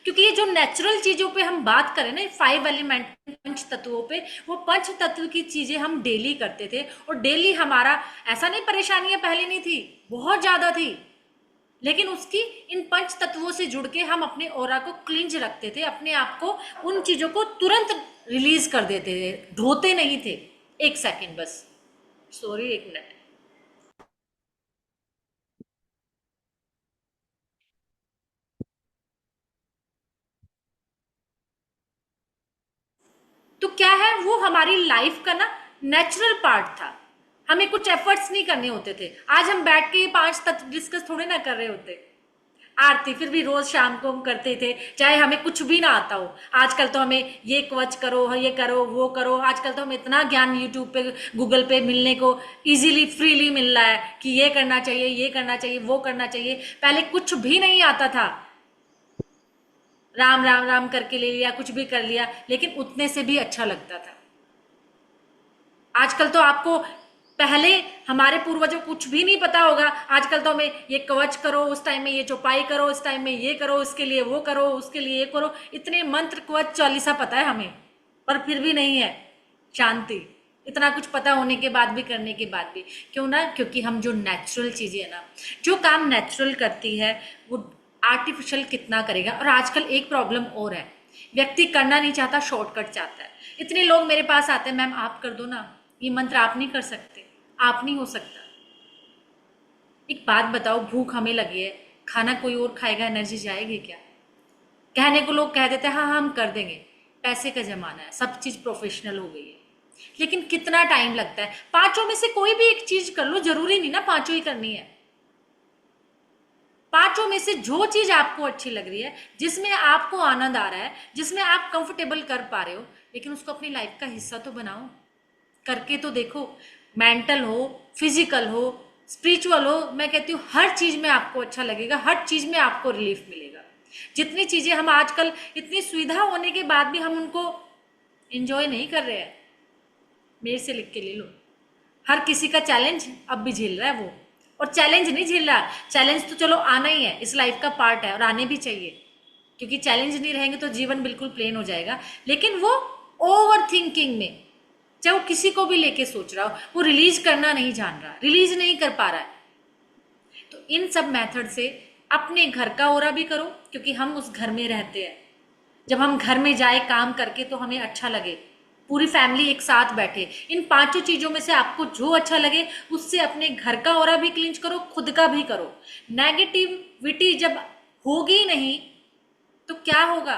क्योंकि ये जो नेचुरल चीजों पे हम बात करें ना, 5 एलिमेंट, पंच तत्वों पे, वो पंच तत्व की चीजें हम डेली करते थे। और डेली हमारा, ऐसा नहीं परेशानियां पहले नहीं थी, बहुत ज्यादा थी, लेकिन उसकी इन पंच तत्वों से जुड़ के हम अपने ओरा को क्लींज रखते थे, अपने आप को उन चीजों को तुरंत रिलीज कर देते थे, धोते नहीं थे। एक सेकेंड बस, सॉरी, एक मिनट। तो क्या है, वो हमारी लाइफ का ना नेचुरल पार्ट था, हमें कुछ एफर्ट्स नहीं करने होते थे। आज हम बैठ के ये 5 तत्व डिस्कस थोड़े ना कर रहे होते। आरती फिर भी रोज शाम को हम करते थे, चाहे हमें कुछ भी ना आता हो। आजकल तो हमें ये कवच करो, ये करो, वो करो, आजकल तो हमें इतना ज्ञान यूट्यूब पे, गूगल पे मिलने को इजीली, फ्रीली मिल रहा है कि ये करना चाहिए, ये करना चाहिए, वो करना चाहिए। पहले कुछ भी नहीं आता था, राम राम राम करके ले लिया, कुछ भी कर लिया, लेकिन उतने से भी अच्छा लगता था। आजकल तो आपको, पहले हमारे पूर्वजों को कुछ भी नहीं पता होगा, आजकल तो हमें ये कवच करो, उस टाइम में ये चौपाई करो, इस टाइम में ये करो, इसके लिए वो करो, उसके लिए ये करो, इतने मंत्र कवच चालीसा पता है हमें, पर फिर भी नहीं है शांति। इतना कुछ पता होने के बाद भी, करने के बाद भी, क्यों ना? क्योंकि हम जो नेचुरल चीजें है ना, जो काम नेचुरल करती है, वो आर्टिफिशियल कितना करेगा। और आजकल एक प्रॉब्लम और है, व्यक्ति करना नहीं चाहता, शॉर्टकट चाहता है। इतने लोग मेरे पास आते हैं, मैम आप कर दो ना, ये मंत्र आप नहीं कर सकते, आप नहीं हो सकता। एक बात बताओ, भूख हमें लगी है, खाना कोई और खाएगा, एनर्जी जाएगी क्या? कहने को लोग कह देते हैं हाँ हाँ हम कर देंगे, पैसे का जमाना है, सब चीज प्रोफेशनल हो गई है, लेकिन कितना टाइम लगता है। पांचों में से कोई भी एक चीज कर लो, जरूरी नहीं ना पांचों ही करनी है। पांचों में से जो चीज आपको अच्छी लग रही है, जिसमें आपको आनंद आ रहा है, जिसमें आप कंफर्टेबल कर पा रहे हो, लेकिन उसको अपनी लाइफ का हिस्सा तो बनाओ, करके तो देखो। मेंटल हो, फिजिकल हो, स्पिरिचुअल हो, मैं कहती हूँ हर चीज में आपको अच्छा लगेगा, हर चीज में आपको रिलीफ मिलेगा। जितनी चीजें हम आजकल, इतनी सुविधा होने के बाद भी हम उनको एंजॉय नहीं कर रहे हैं। मेरे से लिख के ले लो, हर किसी का चैलेंज अब भी झेल रहा है वो, और चैलेंज नहीं झेल रहा, चैलेंज तो चलो आना ही है, इस लाइफ का पार्ट है और आने भी चाहिए, क्योंकि चैलेंज नहीं रहेंगे तो जीवन बिल्कुल प्लेन हो जाएगा। लेकिन वो ओवर थिंकिंग में, चाहे वो किसी को भी लेके सोच रहा हो, वो रिलीज करना नहीं जान रहा, रिलीज नहीं कर पा रहा है। तो इन सब मेथड से अपने घर का ओरा भी करो, क्योंकि हम उस घर में रहते हैं। जब हम घर में जाए काम करके तो हमें अच्छा लगे, पूरी फैमिली एक साथ बैठे। इन पांचों चीजों में से आपको जो अच्छा लगे उससे अपने घर का ओरा भी क्लींच करो, खुद का भी करो। नेगेटिविटी जब होगी नहीं तो क्या होगा?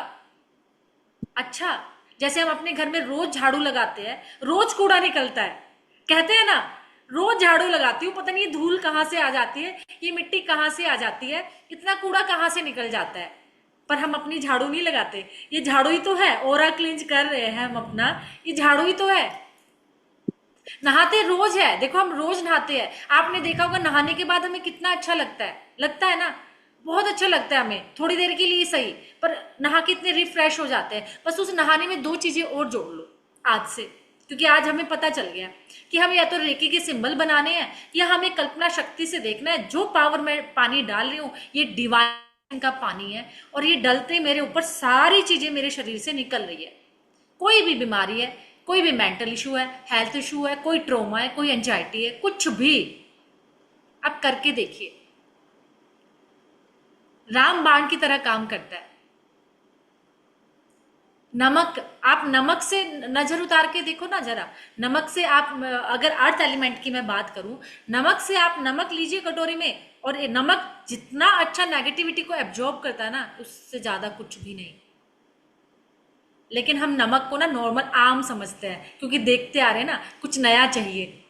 अच्छा, जैसे हम अपने घर में रोज झाड़ू लगाते हैं, रोज कूड़ा निकलता है, कहते हैं ना रोज झाड़ू लगाती हूँ, पता नहीं ये धूल कहाँ से आ जाती है, ये मिट्टी कहाँ से आ जाती है, इतना कूड़ा कहाँ से निकल जाता है, पर हम अपनी झाड़ू नहीं लगाते। ये झाड़ू ही तो है, ओरा क्लींज कर रहे हैं हम अपना, ये झाड़ू ही तो है। नहाते रोज है, देखो हम रोज नहाते हैं, आपने देखा होगा नहाने के बाद हमें कितना अच्छा लगता है ना, बहुत अच्छा लगता है हमें, थोड़ी देर के लिए सही, पर नहा के इतने रिफ्रेश हो जाते हैं। बस उस नहाने में दो चीजें और जोड़ लो आज से, क्योंकि आज हमें पता चल गया कि हमें या तो रेकी के सिंबल बनाने हैं, या हमें कल्पना शक्ति से देखना है जो पावर मैं पानी डाल रही हूँ ये डिवाइन का पानी है, और ये डलते मेरे ऊपर सारी चीजें मेरे शरीर से निकल रही है। कोई भी बीमारी है, कोई भी मेंटल इशू है, हेल्थ इशू है, कोई ट्रोमा है, कोई एंजाइटी है, कुछ भी आप करके देखिए, रामबाण की तरह काम करता है। नमक, आप नमक से नजर उतार के देखो ना जरा, नमक से आप, अगर अर्थ एलिमेंट की मैं बात करूं, नमक से आप नमक लीजिए कटोरी में, और ये नमक जितना अच्छा नेगेटिविटी को एब्जॉर्ब करता है ना, उससे ज्यादा कुछ भी नहीं। लेकिन हम नमक को ना नॉर्मल आम समझते हैं, क्योंकि देखते आ रहे हैं ना, कुछ नया चाहिए,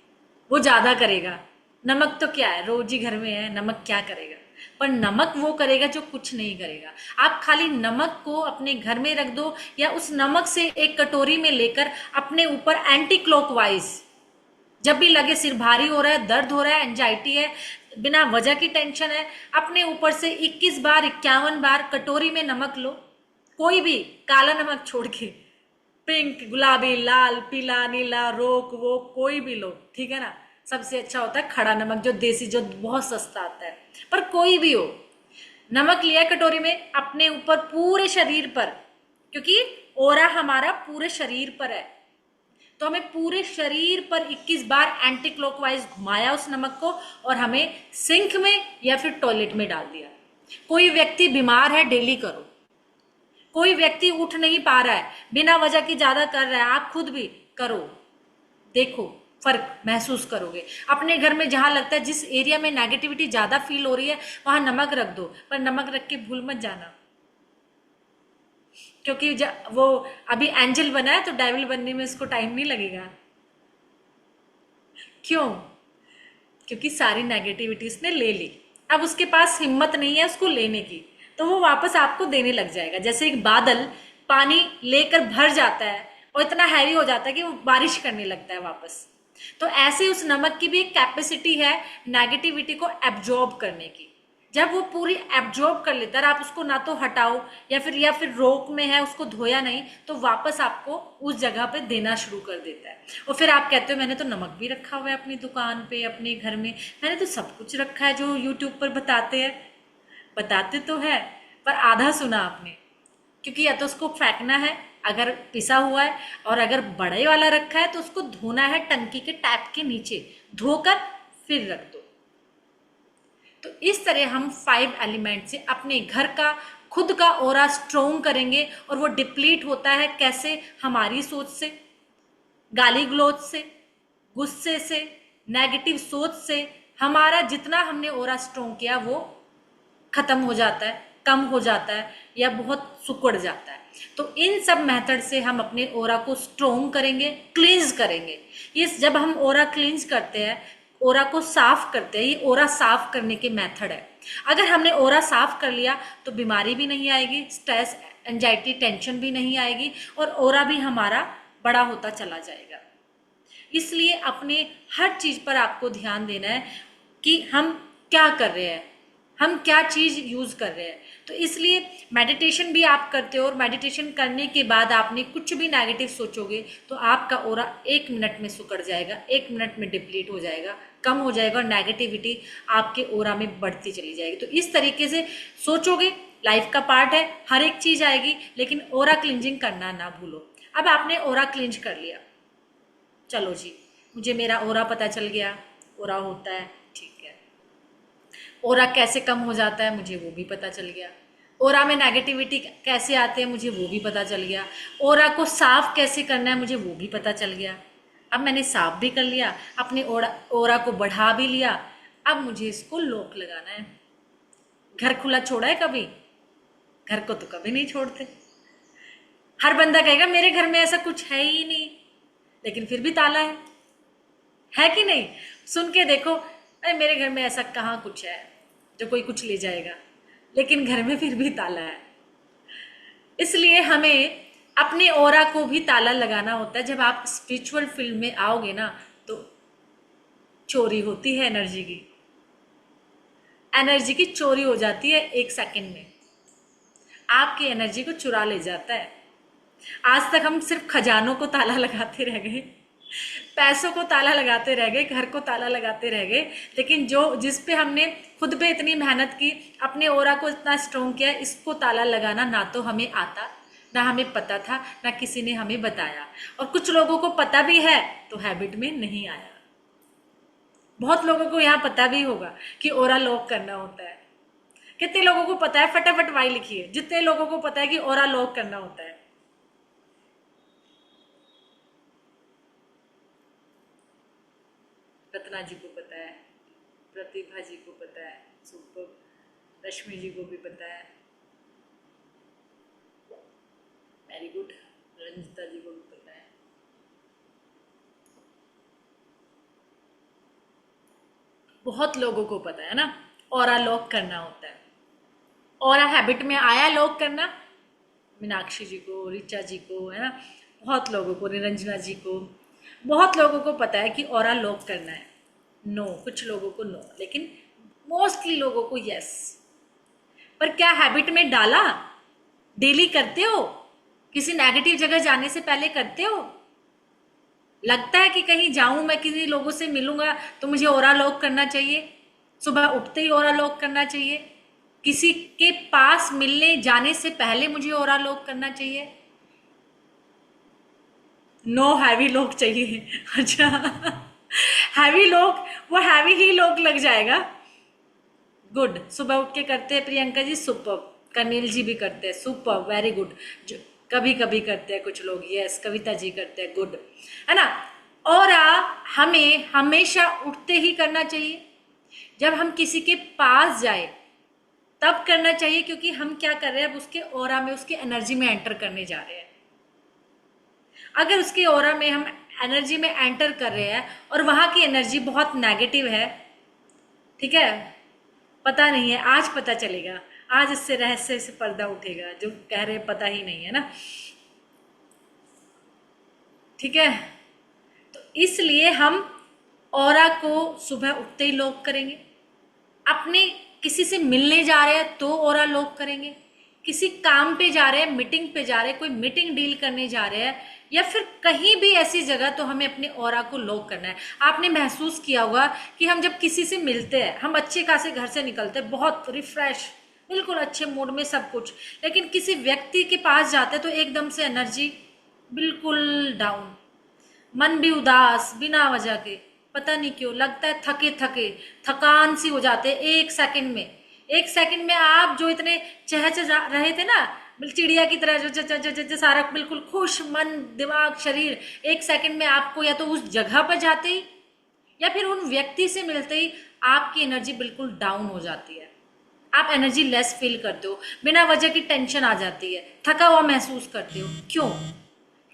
वो ज्यादा करेगा। नमक तो क्या है, रोज ही घर में है, नमक क्या करेगा? पर नमक वो करेगा जो कुछ नहीं करेगा। आप खाली नमक को अपने घर में रख दो, या उस नमक से एक कटोरी में लेकर अपने ऊपर एंटी क्लॉकवाइज, जब भी लगे सिर भारी हो रहा है, दर्द हो रहा है, एंजाइटी है, बिना वजह की टेंशन है, अपने ऊपर से 21 बार 51 बार कटोरी में नमक लो, कोई भी, काला नमक छोड़ के, पिंक, गुलाबी, लाल, पीला, नीला, रोक वो कोई भी लो, ठीक है ना। सबसे अच्छा होता है खड़ा नमक, जो देसी, जो बहुत सस्ता आता है, पर कोई भी हो। नमक लिया कटोरी में, अपने ऊपर पूरे शरीर पर, क्योंकि ओरा हमारा पूरे शरीर पर है, तो हमें पूरे शरीर पर 21 बार एंटी क्लॉकवाइज घुमाया उस नमक को, और हमें सिंक में या फिर टॉयलेट में डाल दिया। कोई व्यक्ति बीमार है, डेली करो। कोई व्यक्ति उठ नहीं पा रहा है, बिना वजह की ज्यादा कर रहा है, आप खुद भी करो, देखो फर्क महसूस करोगे। अपने घर में जहां लगता है, जिस एरिया में नेगेटिविटी ज्यादा फील हो रही है, वहां नमक रख दो, पर नमक रख के भूल मत जाना, क्योंकि वो अभी एंजल बना है तो डेविल बनने में उसको टाइम नहीं लगेगा। क्यों? क्योंकि सारी नेगेटिविटी उसने ले ली, अब उसके पास हिम्मत नहीं है उसको लेने की, तो वो वापस आपको देने लग जाएगा। जैसे एक बादल पानी लेकर भर जाता है और इतना हैवी हो जाता है कि वो बारिश करने लगता है वापस, तो ऐसे उस नमक की भी एक कैपेसिटी है नेगेटिविटी को एब्जॉर्ब करने की। जब वो पूरी एब्जॉर्ब कर लेता है, आप उसको ना तो हटाओ या फिर रोक में है उसको धोया नहीं, तो वापस आपको उस जगह पे देना शुरू कर देता है। और फिर आप कहते हो मैंने तो नमक भी रखा हुआ है अपनी दुकान पे, अपने घर में, मैंने तो सब कुछ रखा है जो यूट्यूब पर बताते हैं। बताते तो है, पर आधा सुना आपने, क्योंकि या तो उसको फेंकना है अगर पिसा हुआ है, और अगर बड़े वाला रखा है तो उसको धोना है टंकी के टैप के नीचे, धोकर फिर रख दो। तो इस तरह हम 5 एलिमेंट से अपने घर का, खुद का ऑरा स्ट्रोंग करेंगे। और वो डिप्लीट होता है कैसे? हमारी सोच से, गाली गलौज से, गुस्से से, नेगेटिव सोच से। हमारा जितना हमने ऑरा स्ट्रोंग किया वो खत्म हो जाता है, कम हो जाता है, या बहुत सिकुड़ जाता है। तो इन सब मेथड से हम अपने ऑरा को स्ट्रोंग करेंगे, क्लींज करेंगे। ये जब हम ऑरा क्लींज करते हैं, ऑरा को साफ करते हैं, ये ऑरा साफ करने के मेथड है। अगर हमने ओरा साफ कर लिया तो बीमारी भी नहीं आएगी, स्ट्रेस, एंजाइटी, टेंशन भी नहीं आएगी और ओरा भी हमारा बड़ा होता चला जाएगा। इसलिए अपने हर चीज पर आपको ध्यान देना है कि हम क्या कर रहे हैं, हम क्या चीज यूज कर रहे हैं। तो इसलिए मेडिटेशन भी आप करते हो और मेडिटेशन करने के बाद आपने कुछ भी नेगेटिव सोचोगे तो आपका ओरा 1 मिनट में सिकुड़ जाएगा, 1 मिनट में डिप्लीट हो जाएगा, कम हो जाएगा और नेगेटिविटी आपके ओरा में बढ़ती चली जाएगी। तो इस तरीके से सोचोगे, लाइफ का पार्ट है, हर एक चीज आएगी, लेकिन ओरा क्लिंजिंग करना ना भूलो। अब आपने ओरा क्लिंज कर लिया, चलो जी मुझे मेरा ओरा पता चल गया, ओरा होता है, ठीक है। ओरा कैसे कम हो जाता है मुझे वो भी पता चल गया, ओरा में नेगेटिविटी कैसे आते हैं मुझे वो भी पता चल गया, ओरा को साफ कैसे करना है मुझे वो भी पता चल गया। अब मैंने साफ भी कर लिया, अपने ओरा को बढ़ा भी लिया, अब मुझे इसको लॉक लगाना है। घर खुला छोड़ा है कभी? घर को तो कभी नहीं छोड़ते। हर बंदा कहेगा मेरे घर में ऐसा कुछ है ही नहीं, लेकिन फिर भी ताला है कि नहीं? सुन के देखो, अरे मेरे घर में ऐसा कहाँ कुछ है जो कोई कुछ ले जाएगा, लेकिन घर में फिर भी ताला है। इसलिए हमें अपने ओरा को भी ताला लगाना होता है। जब आप स्पिरिचुअल फील्ड में आओगे ना तो चोरी होती है एनर्जी की चोरी हो जाती है 1 सेकंड में, आपकी एनर्जी को चुरा ले जाता है। आज तक हम सिर्फ खजानों को ताला लगाते रह गए, पैसों को ताला लगाते रह गए, घर को ताला लगाते रह गए, लेकिन जिस पे हमने खुद पे इतनी मेहनत की, अपने ओरा को इतना स्ट्रॉन्ग किया, इसको ताला लगाना ना तो हमें आता, ना हमें पता था, ना किसी ने हमें बताया। और कुछ लोगों को पता भी है तो हैबिट में नहीं आया। बहुत लोगों को यहाँ पता भी होगा कि ओरा लॉक करना होता है। कितने लोगों को पता है? फटाफट वाई लिखिए, जितने लोगों को पता है कि ओरा लॉक करना होता है। रत्ना जी को पता है, प्रतिभा जी को पता है, सुपर, रश्मि जी को भी पता है, वेरी गुड, रंजिता जी को भी पता है। बहुत लोगों को पता है ना ओरा लॉक करना होता है। ओरा हैबिट में आया लॉक करना, मीनाक्षी जी को, ऋचा जी को, है ना, बहुत लोगों को, निरंजना जी को, बहुत लोगों को पता है कि ओरा लॉक करना है। नो, कुछ लोगों को नो, लेकिन मोस्टली लोगों को यस। पर क्या हैबिट में डाला? डेली करते हो? किसी नेगेटिव जगह जाने से पहले करते हो? लगता है कि कहीं जाऊं मैं, किसी लोगों से मिलूंगा तो मुझे ओरा लॉक करना चाहिए, सुबह उठते ही ओरा लॉक करना चाहिए, किसी के पास मिलने जाने से पहले मुझे ओरा लॉक करना चाहिए? नो, हैवी लॉक चाहिए। अच्छा, हैवी लॉक, वो हैवी ही लॉक लग जाएगा। गुड, सुबह उठ के करते हैं प्रियंका जी, सुपर, कनील जी भी करते हैं, सुपर, वेरी गुड। कभी कभी करते हैं कुछ लोग, यस, कविता जी करते हैं, गुड, है ना। और हमें हमेशा उठते ही करना चाहिए। जब हम किसी के पास जाए तब करना चाहिए, क्योंकि हम क्या कर रहे हैं, अब उसके ऑरा में, उसके एनर्जी में एंटर करने जा रहे हैं। अगर उसके ऑरा में हम एनर्जी में एंटर कर रहे हैं और वहां की एनर्जी बहुत नेगेटिव है, ठीक है, पता नहीं है, आज पता चलेगा, आज इससे रहस्य से पर्दा उठेगा, जो कह रहे पता ही नहीं है ना, ठीक है। तो इसलिए हम ऑरा को सुबह उठते ही लॉक करेंगे। अपने किसी से मिलने जा रहे हैं तो ऑरा लॉक करेंगे, किसी काम पे जा रहे हैं, मीटिंग पे जा रहे हैं, कोई मीटिंग डील करने जा रहे हैं, या फिर कहीं भी ऐसी जगह, तो हमें अपने ऑरा को लॉक करना है। आपने महसूस किया होगा कि हम जब किसी से मिलते हैं, हम अच्छे खासे घर से निकलते हैं, बहुत रिफ्रेश, बिल्कुल अच्छे मूड में, सब कुछ, लेकिन किसी व्यक्ति के पास जाते हैं तो एकदम से एनर्जी बिल्कुल डाउन, मन भी उदास, बिना वजह के, पता नहीं क्यों, लगता है थके थके, थकान सी हो जाते हैं 1 सेकंड में। 1 सेकंड में आप जो इतने चहचहा रहे थे ना, चिड़िया की तरह, जो सारा बिल्कुल खुश, मन, दिमाग, शरीर, 1 सेकंड में आपको या तो उस जगह पर जाते ही या फिर उन व्यक्ति से मिलते ही आपकी एनर्जी बिल्कुल डाउन हो जाती है। आप एनर्जी लेस फील करते हो, बिना वजह की टेंशन आ जाती है, थका हुआ महसूस करते हो।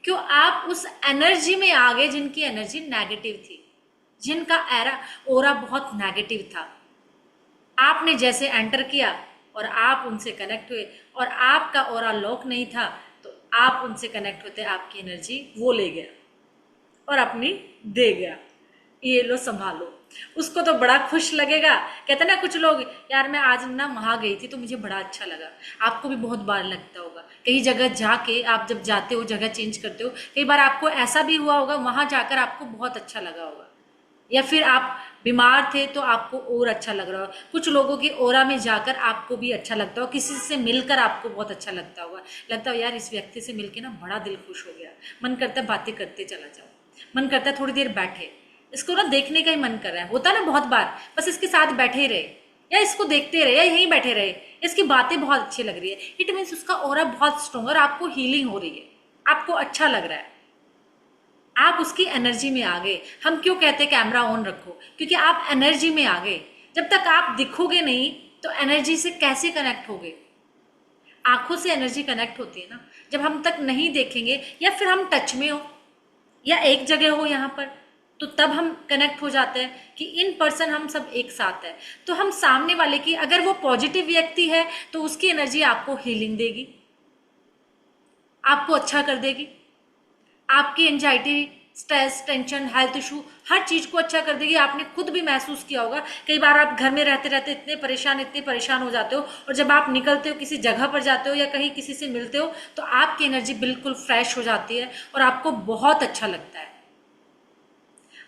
क्यों आप उस एनर्जी में आ गए जिनकी एनर्जी नेगेटिव थी, जिनका ओरा बहुत नेगेटिव था। आपने जैसे एंटर किया और आप उनसे कनेक्ट हुए और आपका ऑरा लॉक नहीं था, तो आप उनसे कनेक्ट होते आपकी एनर्जी वो ले गया और अपनी दे गया, ये लो संभालो। उसको तो बड़ा खुश लगेगा। कहते ना कुछ लोग, यार मैं आज ना वहां गई थी तो मुझे बड़ा अच्छा लगा। आपको भी बहुत बार लगता होगा, कई जगह जाके आप जब जाते हो, जगह चेंज करते हो, कई बार आपको ऐसा भी हुआ होगा वहां जाकर आपको बहुत अच्छा लगा होगा, या फिर आप बीमार थे तो आपको और अच्छा लग रहा हो। कुछ लोगों के ओरा में जाकर आपको भी अच्छा लगता हो, किसी से मिलकर आपको बहुत अच्छा लगता होगा, लगता हो यार इस व्यक्ति से मिलके ना बड़ा दिल खुश हो गया, मन करता है बातें करते चला जाओ, मन करता है थोड़ी देर बैठे, इसको ना देखने का ही मन कर रहा है, होता है ना बहुत बार, बस इसके साथ बैठे ही रहे या इसको देखते रहे या यहीं बैठे रहे, इसकी बातें बहुत अच्छी लग रही है, इट मीन्स उसका ओरा बहुत स्ट्रॉन्ग और आपको हीलिंग हो रही है, आपको अच्छा लग रहा है, आप उसकी एनर्जी में आ गए। हम क्यों कहते हैं कैमरा ऑन रखो, क्योंकि आप एनर्जी में आ गए। जब तक आप दिखोगे नहीं तो एनर्जी से कैसे कनेक्ट होगे। आंखों से एनर्जी कनेक्ट होती है ना, जब हम तक नहीं देखेंगे या फिर हम टच में हो या एक जगह हो यहाँ पर, तो तब हम कनेक्ट हो जाते हैं कि इन पर्सन हम सब एक साथ है। तो हम सामने वाले की, अगर वो पॉजिटिव व्यक्ति है तो उसकी एनर्जी आपको हीलिंग देगी, आपको अच्छा कर देगी, आपकी anxiety, stress, tension, health issue, हर चीज को अच्छा कर देगी। आपने खुद भी महसूस किया होगा, कई बार आप घर में रहते रहते इतने परेशान हो जाते हो, और जब आप निकलते हो किसी जगह पर जाते हो या कहीं किसी से मिलते हो तो आपकी एनर्जी बिल्कुल फ्रेश हो जाती है और आपको बहुत अच्छा लगता है।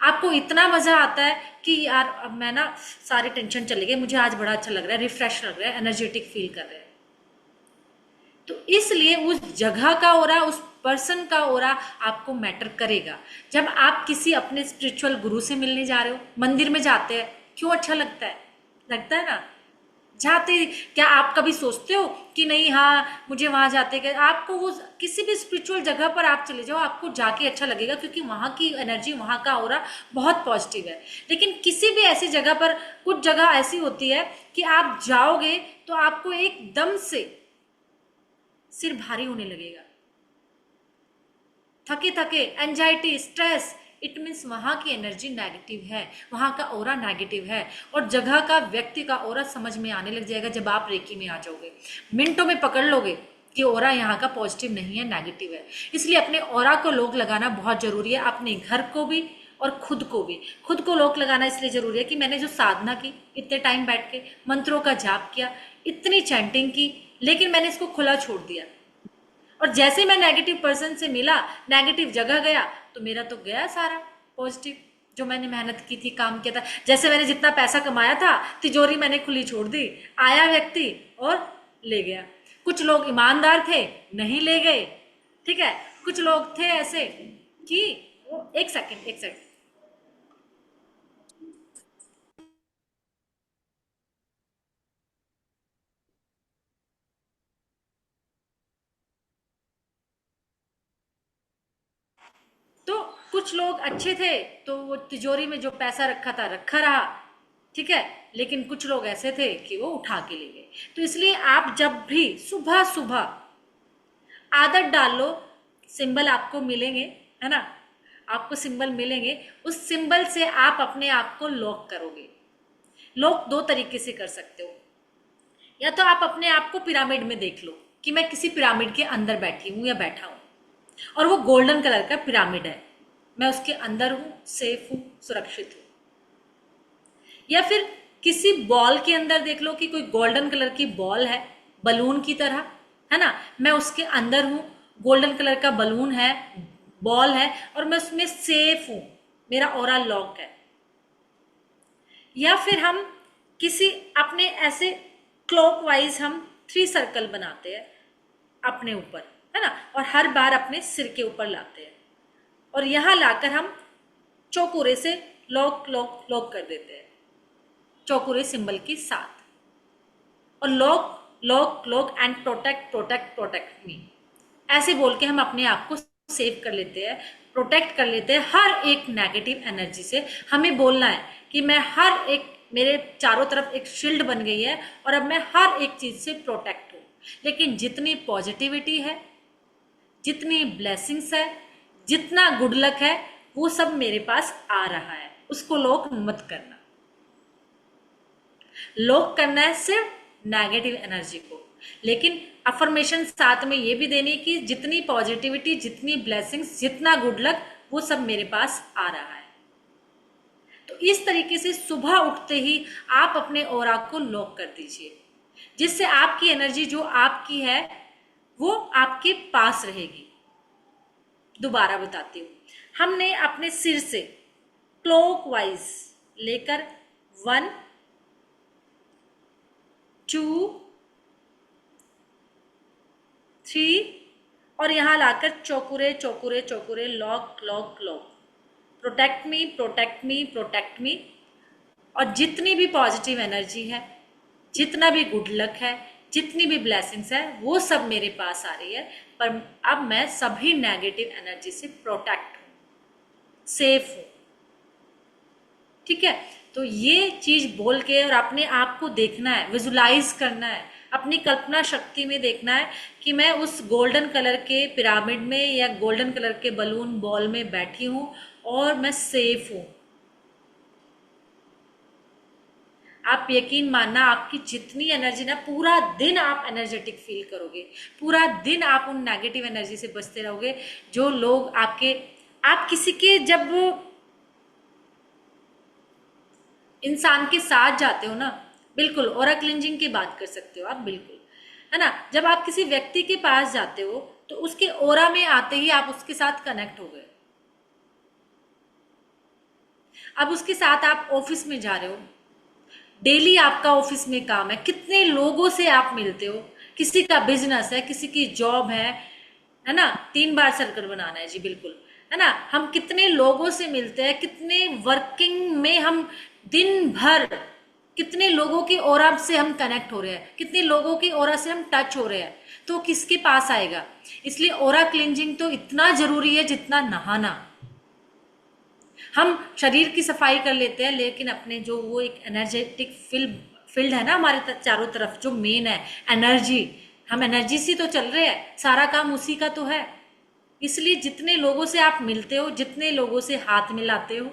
आपको इतना मजा आता है कि यार अब मैं ना सारी टेंशन चली गई, मुझे आज बड़ा अच्छा लग रहा है, रिफ्रेश लग रहा है, एनर्जेटिक फील कर रहे हैं। तो इसलिए उस जगह का ओरा, उस पर्सन का ओरा आपको मैटर करेगा। जब आप किसी अपने स्पिरिचुअल गुरु से मिलने जा रहे हो, मंदिर में जाते हैं, क्यों अच्छा लगता है, लगता है ना जाते। क्या आप कभी सोचते हो कि नहीं हाँ मुझे वहां जाते कि आपको वो किसी भी स्पिरिचुअल जगह पर आप चले जाओ, आपको जाके अच्छा लगेगा, क्योंकि वहां की एनर्जी, वहां का ऑरा बहुत पॉजिटिव है। लेकिन किसी भी ऐसी जगह पर, कुछ जगह ऐसी होती है कि आप जाओगे तो आपको एकदम से सिर भारी होने लगेगा, थके थके, एंजाइटी, स्ट्रेस, इट मीन्स वहां की एनर्जी नेगेटिव है, वहां का ओरा नेगेटिव है। और जगह का, व्यक्ति का ओरा समझ में आने लग जाएगा जब आप रेकी में आ जाओगे, मिनटों में पकड़ लोगे कि ओरा यहाँ का पॉजिटिव नहीं है, नेगेटिव है। इसलिए अपने ओरा को लोक लगाना बहुत जरूरी है, अपने घर को भी और खुद को भी। खुद को लोक लगाना इसलिए जरूरी है कि मैंने जो साधना की, इतने टाइम बैठ के मंत्रों का जाप किया, इतनी चैंटिंग की, लेकिन मैंने इसको खुला छोड़ दिया, और जैसे मैं नेगेटिव पर्सन से मिला, नेगेटिव जगह गया, तो मेरा तो गया सारा पॉजिटिव जो मैंने मेहनत की थी, काम किया था। जैसे मैंने जितना पैसा कमाया था, तिजोरी मैंने खुली छोड़ दी, आया व्यक्ति और ले गया। कुछ लोग ईमानदार थे, नहीं ले गए, ठीक है। कुछ लोग थे ऐसे कि वो, एक सेकंड एक सेकंड, तो कुछ लोग अच्छे थे तो वो तिजोरी में जो पैसा रखा था रखा रहा, ठीक है। लेकिन कुछ लोग ऐसे थे कि वो उठा के ले गए। तो इसलिए आप जब भी सुबह सुबह आदत डाल लो, सिंबल आपको मिलेंगे, है ना, आपको सिंबल मिलेंगे, उस सिंबल से आप अपने आप को लॉक करोगे। लॉक दो तरीके से कर सकते हो, या तो आप अपने आप को पिरामिड में देख लो कि मैं किसी पिरामिड के अंदर बैठी हूं या बैठा हूं, और वो गोल्डन कलर का पिरामिड है, मैं उसके अंदर हूं, सेफ हूं, सुरक्षित हूं। या फिर किसी बॉल के अंदर देख लो कि कोई गोल्डन कलर की बॉल है, बलून की तरह, है ना, मैं उसके अंदर हूं, गोल्डन कलर का बलून है, बॉल है, और मैं उसमें सेफ हूं, मेरा ऑरा लॉक है। या फिर हम किसी अपने ऐसे क्लॉकवाइज हम 3 सर्कल बनाते हैं अपने ऊपर, है ना, और हर बार अपने सिर के ऊपर लाते हैं, और यहां लाकर हम चौकुरे से लॉक लॉक लॉक कर देते हैं, चौकुरे सिंबल के साथ, और lock lock lock and protect protect protect me, ऐसे बोल के हम अपने आप को सेव कर लेते हैं, प्रोटेक्ट कर लेते हैं हर एक नेगेटिव एनर्जी से। हमें बोलना है कि मैं हर एक, मेरे चारों तरफ एक शील्ड बन गई है और अब मैं हर एक चीज से प्रोटेक्ट हूं। लेकिन जितनी पॉजिटिविटी है, जितनी ब्लेसिंग्स है, जितना गुड लक है, वो सब मेरे पास आ रहा है, उसको लोग मत करना। लॉक करना है सिर्फ नेगेटिव एनर्जी को, लेकिन अफर्मेशन साथ में ये भी देनी कि जितनी पॉजिटिविटी, जितनी ब्लेसिंग्स, जितना गुड लक, वो सब मेरे पास आ रहा है। तो इस तरीके से सुबह उठते ही आप अपने ऑरा को लॉक कर दीजिए, जिससे आपकी एनर्जी जो आपकी है वो आपके पास रहेगी। दोबारा बताती हूँ, हमने अपने सिर से क्लॉकवाइज लेकर 1 2 3 और यहां लाकर चौकुरे चौकुरे चौकुरे, lock lock lock, protect me protect me protect me. और जितनी भी पॉजिटिव एनर्जी है, जितना भी गुड लक है, जितनी भी ब्लेसिंग्स है, वो सब मेरे पास आ रही है। पर अब मैं सभी नेगेटिव एनर्जी से प्रोटेक्ट हूँ, सेफ हूँ। ठीक है, तो ये चीज बोल के और अपने आप को देखना है, विजुलाइज करना है, अपनी कल्पना शक्ति में देखना है कि मैं उस गोल्डन कलर के पिरामिड में या गोल्डन कलर के बलून बॉल में बैठी हूँ और मैं सेफ हूँ। आप यकीन मानना, आपकी जितनी एनर्जी ना, पूरा दिन आप एनर्जेटिक फील करोगे, पूरा दिन आप उन नेगेटिव एनर्जी से बचते रहोगे। जो लोग आप किसी के जब इंसान के साथ जाते हो ना, बिल्कुल ऑरा क्लिंजिंग की बात कर सकते हो आप, बिल्कुल, है ना। जब आप किसी व्यक्ति के पास जाते हो तो उसके ऑरा में आते ही आप उसके साथ कनेक्ट हो गए। अब उसके साथ आप ऑफिस में जा रहे हो, डेली आपका ऑफिस में काम है, कितने लोगों से आप मिलते हो, किसी का बिजनेस है, किसी की जॉब है ना। 3 बार सर्कल बनाना है जी, बिल्कुल, है ना। हम कितने लोगों से मिलते हैं, कितने वर्किंग में हम दिन भर, कितने लोगों की ऑरा से हम कनेक्ट हो रहे हैं, कितने लोगों की ऑरा से हम टच हो रहे हैं, तो किसके पास आएगा। इसलिए ऑरा क्लिंजिंग तो इतना जरूरी है जितना नहाना। हम शरीर की सफाई कर लेते हैं, लेकिन अपने जो वो एक एनर्जेटिक फील्ड है ना हमारे चारों तरफ, जो मेन है एनर्जी, हम एनर्जी से तो चल रहे हैं, सारा काम उसी का तो है। इसलिए जितने लोगों से आप मिलते हो, जितने लोगों से हाथ मिलाते हो,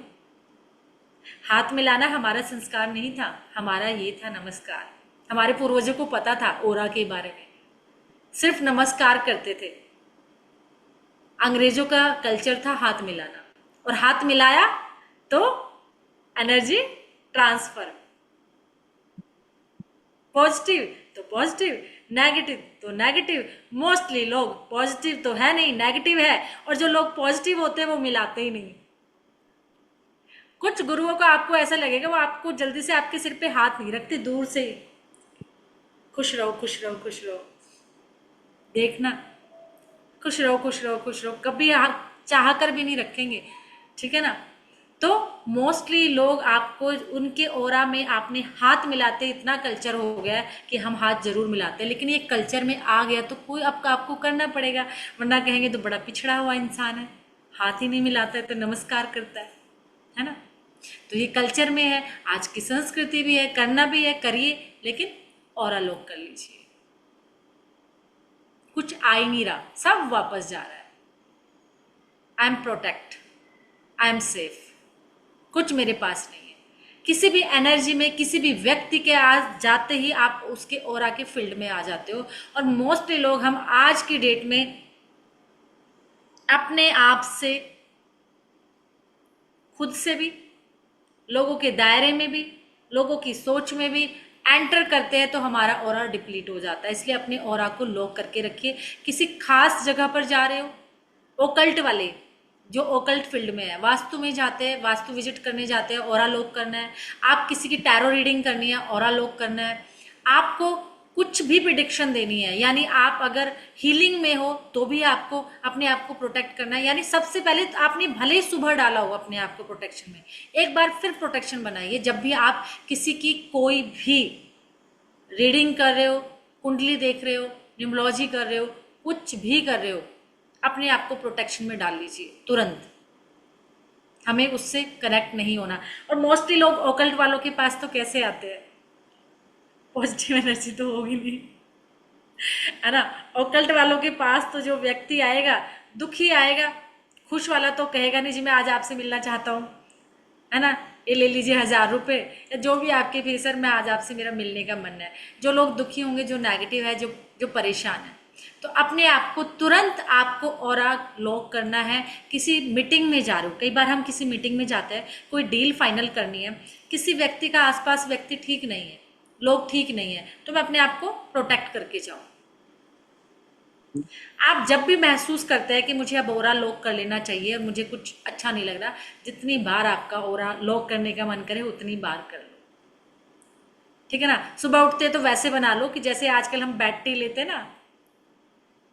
हाथ मिलाना हमारा संस्कार नहीं था, हमारा ये था नमस्कार। हमारे पूर्वजों को पता था ओरा के बारे में, सिर्फ नमस्कार करते थे। अंग्रेजों का कल्चर था हाथ मिलाना, और हाथ मिलाया तो एनर्जी ट्रांसफर, पॉजिटिव तो पॉजिटिव, नेगेटिव तो नेगेटिव। मोस्टली लोग पॉजिटिव तो है नहीं, नेगेटिव है, और जो लोग पॉजिटिव होते हैं वो मिलाते ही नहीं। कुछ गुरुओं का आपको ऐसा लगेगा वो आपको जल्दी से आपके सिर पे हाथ नहीं रखते, दूर से ही खुश रहो खुश रहो खुश रहो, देखना, खुश रहो खुश रहो खुश रहो, कभी चाह कर भी नहीं रखेंगे, ठीक है ना। तो मोस्टली लोग आपको उनके ओरा में आपने हाथ मिलाते, इतना कल्चर हो गया है कि हम हाथ जरूर मिलाते हैं, लेकिन ये कल्चर में आ गया तो कोई आपको करना पड़ेगा, वरना कहेंगे तो बड़ा पिछड़ा हुआ इंसान है, हाथ ही नहीं मिलाता है तो नमस्कार करता है ना। तो ये कल्चर में है, आज की संस्कृति भी है, करना भी है, करिए, लेकिन औरा लोग कर लीजिए। कुछ आ ही नहीं रहा, सब वापस जा रहा है। I am protect, I am safe, कुछ मेरे पास नहीं है। किसी भी एनर्जी में, किसी भी व्यक्ति के आज जाते ही आप उसके ऑरा के फील्ड में आ जाते हो। और मोस्टली लोग, हम आज की डेट में अपने आप से, खुद से भी, लोगों के दायरे में भी, लोगों की सोच में भी एंटर करते हैं तो हमारा ऑरा डिप्लीट हो जाता है। इसलिए अपने ऑरा को लॉक करके रखिए। किसी खास जगह पर जा रहे हो, ओकल्ट वाले जो ओकल्ट फील्ड में है, वास्तु में जाते हैं, वास्तु विजिट करने जाते हैं, ऑरा लॉक करना है। आप किसी की टैरो रीडिंग करनी है, ऑरा लॉक करना है। आपको कुछ भी प्रिडिक्शन देनी है, यानी आप अगर हीलिंग में हो तो भी आपको अपने आप को प्रोटेक्ट करना है। यानी सबसे पहले तो आपने भले ही सुबह डाला हो अपने आप को प्रोटेक्शन में, एक बार फिर प्रोटेक्शन बनाइए। जब भी आप किसी की कोई भी रीडिंग कर रहे हो, कुंडली देख रहे हो, न्यूमरोलॉजी कर रहे हो, कुछ भी कर रहे हो, अपने आप को प्रोटेक्शन में डाल लीजिए तुरंत। हमें उससे कनेक्ट नहीं होना। और मोस्टली लोग ओकल्ट वालों के पास तो कैसे आते हैं, पॉजिटिव एनर्जी तो होगी नहीं, है ना। ओकल्ट वालों के पास तो जो व्यक्ति आएगा दुखी आएगा, खुश वाला तो कहेगा नहीं जी मैं आज आपसे मिलना चाहता हूँ, है ना, ये ले लीजिए 1000 रुपये, या जो भी आपके फिर सर मैं आज आपसे मेरा मिलने का मन है। जो लोग दुखी होंगे, जो नेगेटिव है, जो जो परेशान है, तो अपने आप को तुरंत आपको ऑरा लॉक करना है। किसी मीटिंग में जा रहे हो, कई बार हम किसी मीटिंग में जाते हैं, कोई डील फाइनल करनी है, किसी व्यक्ति का आसपास व्यक्ति ठीक नहीं है, लोग ठीक नहीं है, तो मैं अपने आप को प्रोटेक्ट करके जाऊँ। आप जब भी महसूस करते हैं कि मुझे अब ओरा लॉक कर लेना चाहिए और मुझे कुछ अच्छा नहीं लग रहा, जितनी बार आपका ओरा लॉक करने का मन करे उतनी बार कर लो, ठीक है ना। सुबह उठते तो वैसे बना लो कि जैसे आजकल हम बेड टी लेते हैं ना,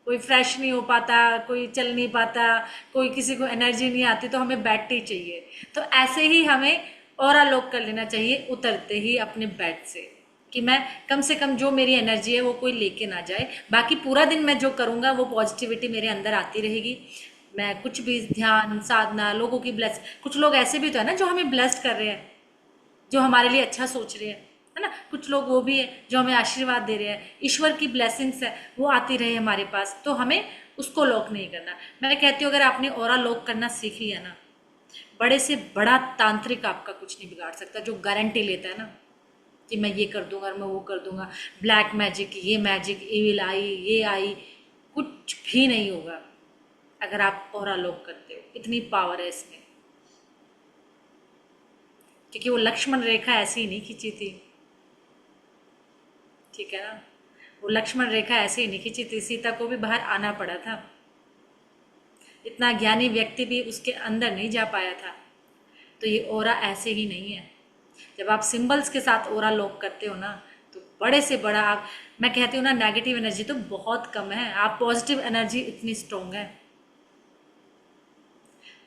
कोई फ्रेश नहीं हो पाता, कोई चल नहीं पाता, कोई किसी को एनर्जी नहीं आती, तो हमें बेड टी चाहिए। तो ऐसे ही हमें ऑरा लॉक कर लेना चाहिए उतरते ही अपने बेड से, कि मैं कम से कम जो मेरी एनर्जी है वो कोई लेके ना जाए। बाकी पूरा दिन मैं जो करूँगा वो पॉजिटिविटी मेरे अंदर आती रहेगी। मैं कुछ भी ध्यान साधना, लोगों की ब्लेस, कुछ लोग ऐसे भी तो है ना जो हमें ब्लेस्ड कर रहे हैं, जो हमारे लिए अच्छा सोच रहे हैं, है ना। कुछ लोग वो भी है जो हमें आशीर्वाद दे रहे हैं, ईश्वर की ब्लेसिंग्स है वो आती रहे हमारे पास, तो हमें उसको लॉक नहीं करना। मैं कहती हूँ अगर आपने ऑरा लॉक करना सीख लिया ना, बड़े से बड़ा तांत्रिक आपका कुछ नहीं बिगाड़ सकता, जो गारंटी लेता है ना कि मैं ये कर दूंगा और मैं वो कर दूंगा, ब्लैक मैजिक, ये मैजिक, इविल आई, ये आई, कुछ भी नहीं होगा अगर आप ऑरा लॉक करते हो। इतनी पावर है इसमें, क्योंकि वो लक्ष्मण रेखा ऐसे ही नहीं खींची थी, ठीक है ना। वो लक्ष्मण रेखा ऐसे ही नहीं खींची थी, सीता को भी बाहर आना पड़ा था, इतना ज्ञानी व्यक्ति भी उसके अंदर नहीं जा पाया था। तो ये ओरा ऐसे ही नहीं है। जब आप सिंबल्स के साथ ओरा लॉक करते हो ना, तो बड़े से बड़ा आप, मैं कहती हूँ ना, नेगेटिव एनर्जी तो बहुत कम है, आप पॉजिटिव एनर्जी इतनी स्ट्रोंग है।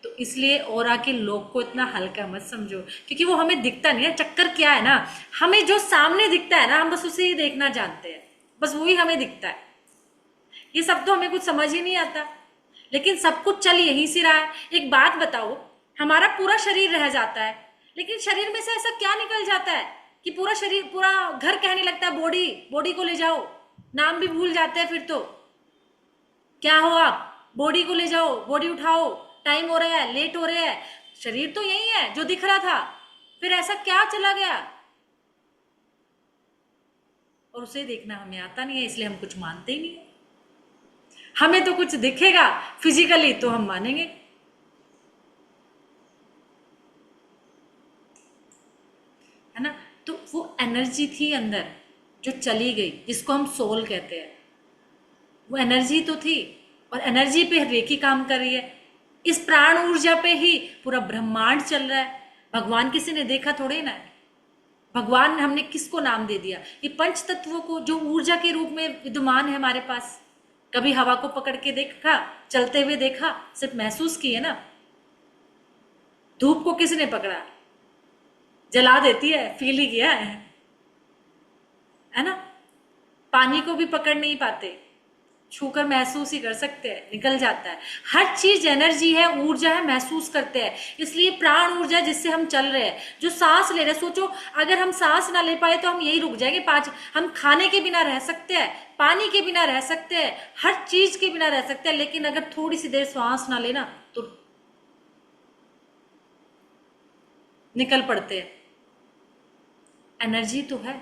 तो इसलिए ओरा के लॉक को इतना हल्का मत समझो, क्योंकि वो हमें दिखता नहीं है। चक्कर क्या है ना, हमें जो सामने दिखता है ना, हम बस उसे ही देखना जानते हैं, बस वही हमें दिखता है। ये सब तो हमें कुछ समझ ही नहीं आता, लेकिन सब कुछ चल यहीं से रहा है। एक बात बताओ, हमारा पूरा शरीर रह जाता है, लेकिन शरीर में से ऐसा क्या निकल जाता है कि पूरा शरीर, पूरा घर कहने लगता है बॉडी, बॉडी को ले जाओ, नाम भी भूल जाते हैं फिर तो। क्या हो आप, बॉडी को ले जाओ, बॉडी उठाओ, टाइम हो रहा है, लेट हो रहा है, शरीर तो यही है जो दिख रहा था, फिर ऐसा क्या चला गया। और उसे देखना हमें आता नहीं है, इसलिए हम कुछ मानते ही नहीं है। हमें तो कुछ दिखेगा फिजिकली तो हम मानेंगे, है ना। तो वो एनर्जी थी अंदर जो चली गई, जिसको हम सोल कहते हैं, वो एनर्जी तो थी, और एनर्जी पे रेकी काम कर रही है। इस प्राण ऊर्जा पे ही पूरा ब्रह्मांड चल रहा है। भगवान किसी ने देखा थोड़े ना, भगवान हमने किसको नाम दे दिया, ये पंच तत्वों को, जो ऊर्जा के रूप में विद्यमान है हमारे पास। कभी हवा को पकड़ के देखा, चलते हुए देखा, सिर्फ महसूस किए ना। धूप को किसने पकड़ा, जला देती है, फील ही किया है ना। पानी को भी पकड़ नहीं पाते, छूकर महसूस ही कर सकते हैं, निकल जाता है। हर चीज एनर्जी है, ऊर्जा है, महसूस करते हैं। इसलिए प्राण ऊर्जा जिससे हम चल रहे हैं, जो सांस ले रहे हैं, सोचो अगर हम सांस ना ले पाए तो हम यही रुक जाएंगे। हम खाने के बिना रह सकते हैं, पानी के बिना रह सकते हैं, हर चीज के बिना रह सकते हैं, लेकिन अगर थोड़ी सी देर सांस ना लेना तो निकल पड़ते हैं। एनर्जी तो है,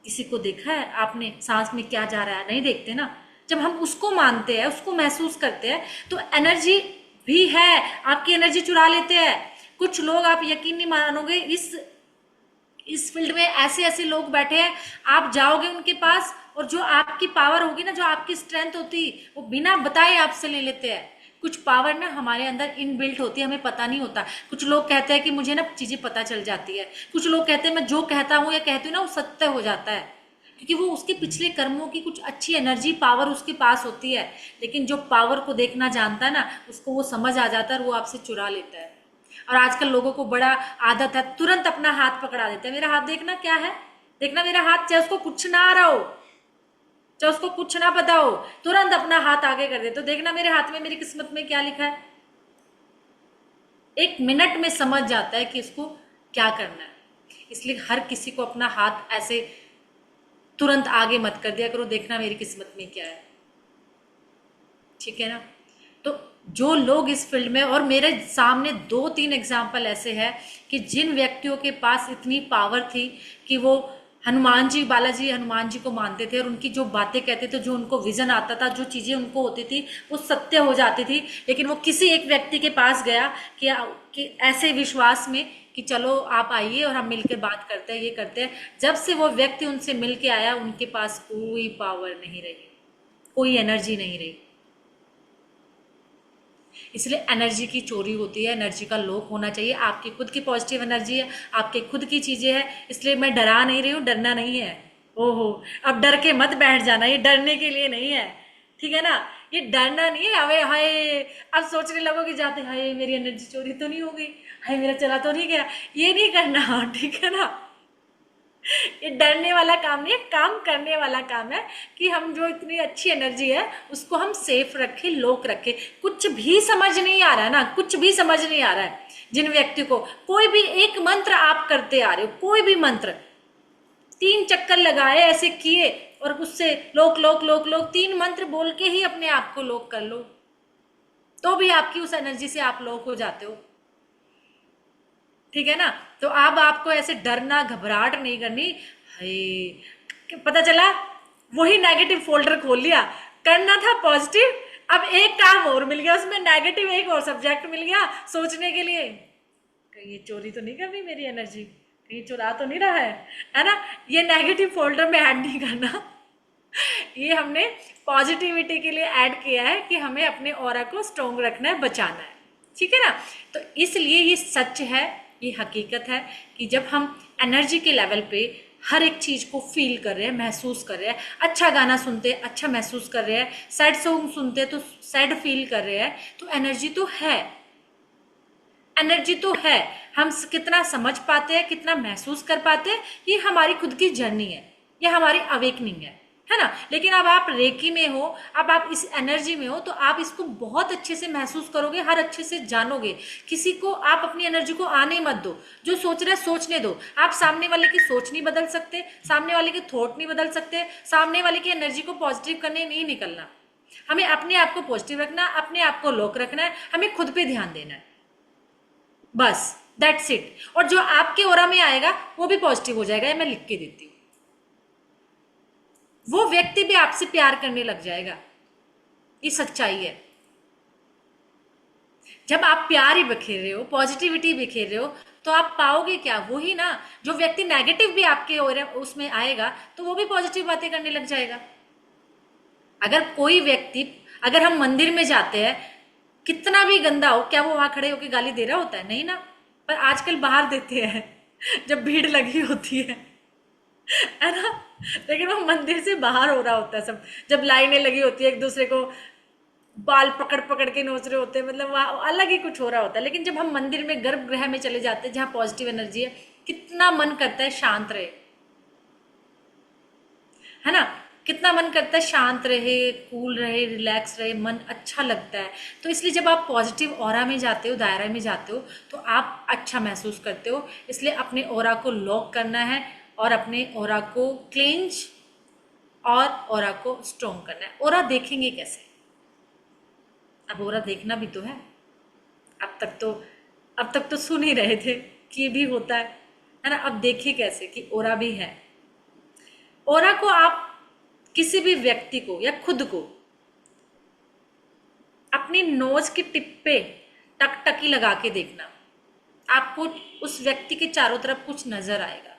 किसी को देखा है आपने सांस में क्या जा रहा है, नहीं देखते ना। जब हम उसको मानते हैं, उसको महसूस करते हैं, तो एनर्जी भी है, आपकी एनर्जी चुरा लेते हैं कुछ लोग। आप यकीन नहीं मानोगे, इस फील्ड में ऐसे ऐसे लोग बैठे हैं, आप जाओगे उनके पास और जो आपकी पावर होगी ना, जो आपकी स्ट्रेंथ होती, वो बिना बताए आपसे ले लेते हैं। कुछ पावर ना हमारे अंदर इनबिल्ट होती है, हमें पता नहीं होता। कुछ लोग कहते हैं कि मुझे ना चीजें पता चल जाती है, कुछ लोग कहते हैं मैं जो कहता हूँ या कहती हूँ ना वो सत्य हो जाता है, क्योंकि वो उसके पिछले कर्मों की कुछ अच्छी एनर्जी पावर उसके पास होती है। लेकिन जो पावर को देखना जानता है ना, उसको वो समझ आ जाता है और वो आपसे चुरा लेता है। और आजकल लोगों को बड़ा आदत है, तुरंत अपना हाथ पकड़ा देते हैं। मेरा हाथ देखना क्या है, देखना मेरा हाथ, चाहे उसको कुछ ना आ रहा हो, चाहे उसको कुछ ना पता हो, तुरंत अपना हाथ आगे कर दे, तो देखना मेरे हाथ में, मेरी किस्मत में क्या लिखा है। एक मिनट में समझ जाता है कि इसको क्या करना है। इसलिए हर किसी को अपना हाथ ऐसे तुरंत आगे मत कर दिया करो, देखना मेरी किस्मत में क्या है, ठीक है ना। तो जो लोग इस फील्ड में, और मेरे सामने 2-3 एग्जाम्पल ऐसे हैं कि जिन व्यक्तियों के पास इतनी पावर थी कि वो हनुमान जी, बालाजी हनुमान जी को मानते थे, और उनकी जो बातें कहते थे, जो उनको विजन आता था, जो चीज़ें उनको होती थी वो सत्य हो जाती थी, लेकिन वो किसी एक व्यक्ति के पास गया कि ऐसे विश्वास में कि चलो आप आइए और हम मिलकर बात करते हैं, ये करते हैं। जब से वो व्यक्ति उनसे मिल के आया, उनके पास कोई पावर नहीं रही, कोई एनर्जी नहीं रही। इसलिए एनर्जी की चोरी होती है, एनर्जी का लॉक होना चाहिए। आपकी खुद की पॉजिटिव एनर्जी है, आपके खुद की चीजें हैं, इसलिए मैं डरा नहीं रही हूँ, डरना नहीं है। ओहो, अब डर के मत बैठ जाना, ये डरने के लिए नहीं है, ठीक है ना। ये डरना नहीं है, अबे हाय अब सोचने लगोगे जाते, हाय मेरी एनर्जी चोरी तो नहीं हो गई, हाय मेरा चला तो नहीं गया, ये नहीं करना, ठीक है ना। ये डरने वाला काम नहीं है, काम करने वाला काम है कि हम जो इतनी अच्छी एनर्जी है उसको हम सेफ रखें, लोक रखें। कुछ भी समझ नहीं आ रहा है ना, कुछ भी समझ नहीं आ रहा है जिन व्यक्ति को, कोई भी एक मंत्र आप करते आ रहे हो, कोई भी मंत्र 3 चक्कर लगाए ऐसे किए और उससे लोक लोक लोक लोक 3 मंत्र बोल के ही अपने आप को लोक कर लो, तो भी आपकी उस एनर्जी से आप लोक हो जाते हो, ठीक है ना। तो अब आपको ऐसे डरना, घबराहट नहीं करनी। हाय पता चला वही नेगेटिव फोल्डर खोल लिया, करना था पॉजिटिव, अब एक काम और मिल गया उसमें, नेगेटिव एक और सब्जेक्ट मिल गया सोचने के लिए, कहीं ये चोरी तो नहीं कर रही मेरी एनर्जी, कहीं चुरा तो नहीं रहा है ना। ये नेगेटिव फोल्डर में ऐड नहीं करना, ये हमने पॉजिटिविटी के लिए ऐड किया है कि हमें अपने ऑरा को स्ट्रॉन्ग रखना है, बचाना है, ठीक है ना। तो इसलिए ये सच है, ये हकीकत है कि जब हम एनर्जी के लेवल पे हर एक चीज को फील कर रहे हैं, महसूस कर रहे हैं, अच्छा गाना सुनते हैं अच्छा महसूस कर रहे हैं, सैड सॉन्ग सुनते हैं तो सैड फील कर रहे हैं, तो एनर्जी तो है, एनर्जी तो है। हम कितना समझ पाते हैं, कितना महसूस कर पाते हैं, ये हमारी खुद की जर्नी है, ये हमारी अवेकनिंग है ना। लेकिन अब आप रेकी में हो, अब आप इस एनर्जी में हो, तो आप इसको बहुत अच्छे से महसूस करोगे, हर अच्छे से जानोगे। किसी को आप अपनी एनर्जी को आने मत दो, जो सोच रहा है सोचने दो। आप सामने वाले की सोच नहीं बदल सकते, सामने वाले के थॉट नहीं बदल सकते, सामने वाले की एनर्जी को पॉजिटिव करने नहीं निकलना। हमें अपने आप को पॉजिटिव रखना, अपने आप को लॉक रखना है, हमें खुद पे ध्यान देना है, बस दैट्स इट। और जो आपके ओरा में आएगा वो भी पॉजिटिव हो जाएगा, ये मैं लिख के देती हूँ। वो व्यक्ति भी आपसे प्यार करने लग जाएगा, ये सच्चाई है। जब आप प्यार ही बिखेर रहे हो, पॉजिटिविटी बिखेर रहे हो, तो आप पाओगे क्या, वही ना। जो व्यक्ति नेगेटिव भी आपके ओर उसमें आएगा तो वो भी पॉजिटिव बातें करने लग जाएगा। अगर कोई व्यक्ति, अगर हम मंदिर में जाते हैं, कितना भी गंदा हो, क्या वो वहां खड़े होकर गाली दे रहा होता है? नहीं ना। पर आजकल बाहर देते हैं जब भीड़ लगी होती है ना। लेकिन वो मंदिर से बाहर हो रहा होता है सब, जब लाइनें लगी होती है, एक दूसरे को बाल पकड़ पकड़ के नोच रहे होते हैं, मतलब वहाँ अलग ही कुछ हो रहा होता है। लेकिन जब हम मंदिर में गर्भगृह में चले जाते हैं जहाँ पॉजिटिव एनर्जी है, कितना मन करता है शांत रहे, है ना। कितना मन करता है शांत रहे, कूल रहे, रिलैक्स रहे, मन अच्छा लगता है। तो इसलिए जब आप पॉजिटिव ऑरा में जाते हो, दायरा में जाते हो, तो आप अच्छा महसूस करते हो। इसलिए अपने ऑरा को लॉक करना है और अपने ऑरा को क्लेंज और ऑरा को स्ट्रॉन्ग करना है। ऑरा देखेंगे कैसे? अब ऑरा देखना भी तो है। अब तक तो सुन ही रहे थे कि ये भी होता है ना। अब देखिए कैसे कि ऑरा भी है। ऑरा को आप किसी भी व्यक्ति को या खुद को अपनी नोज की टिप पे टकटकी लगा के देखना, आपको उस व्यक्ति के चारों तरफ कुछ नजर आएगा,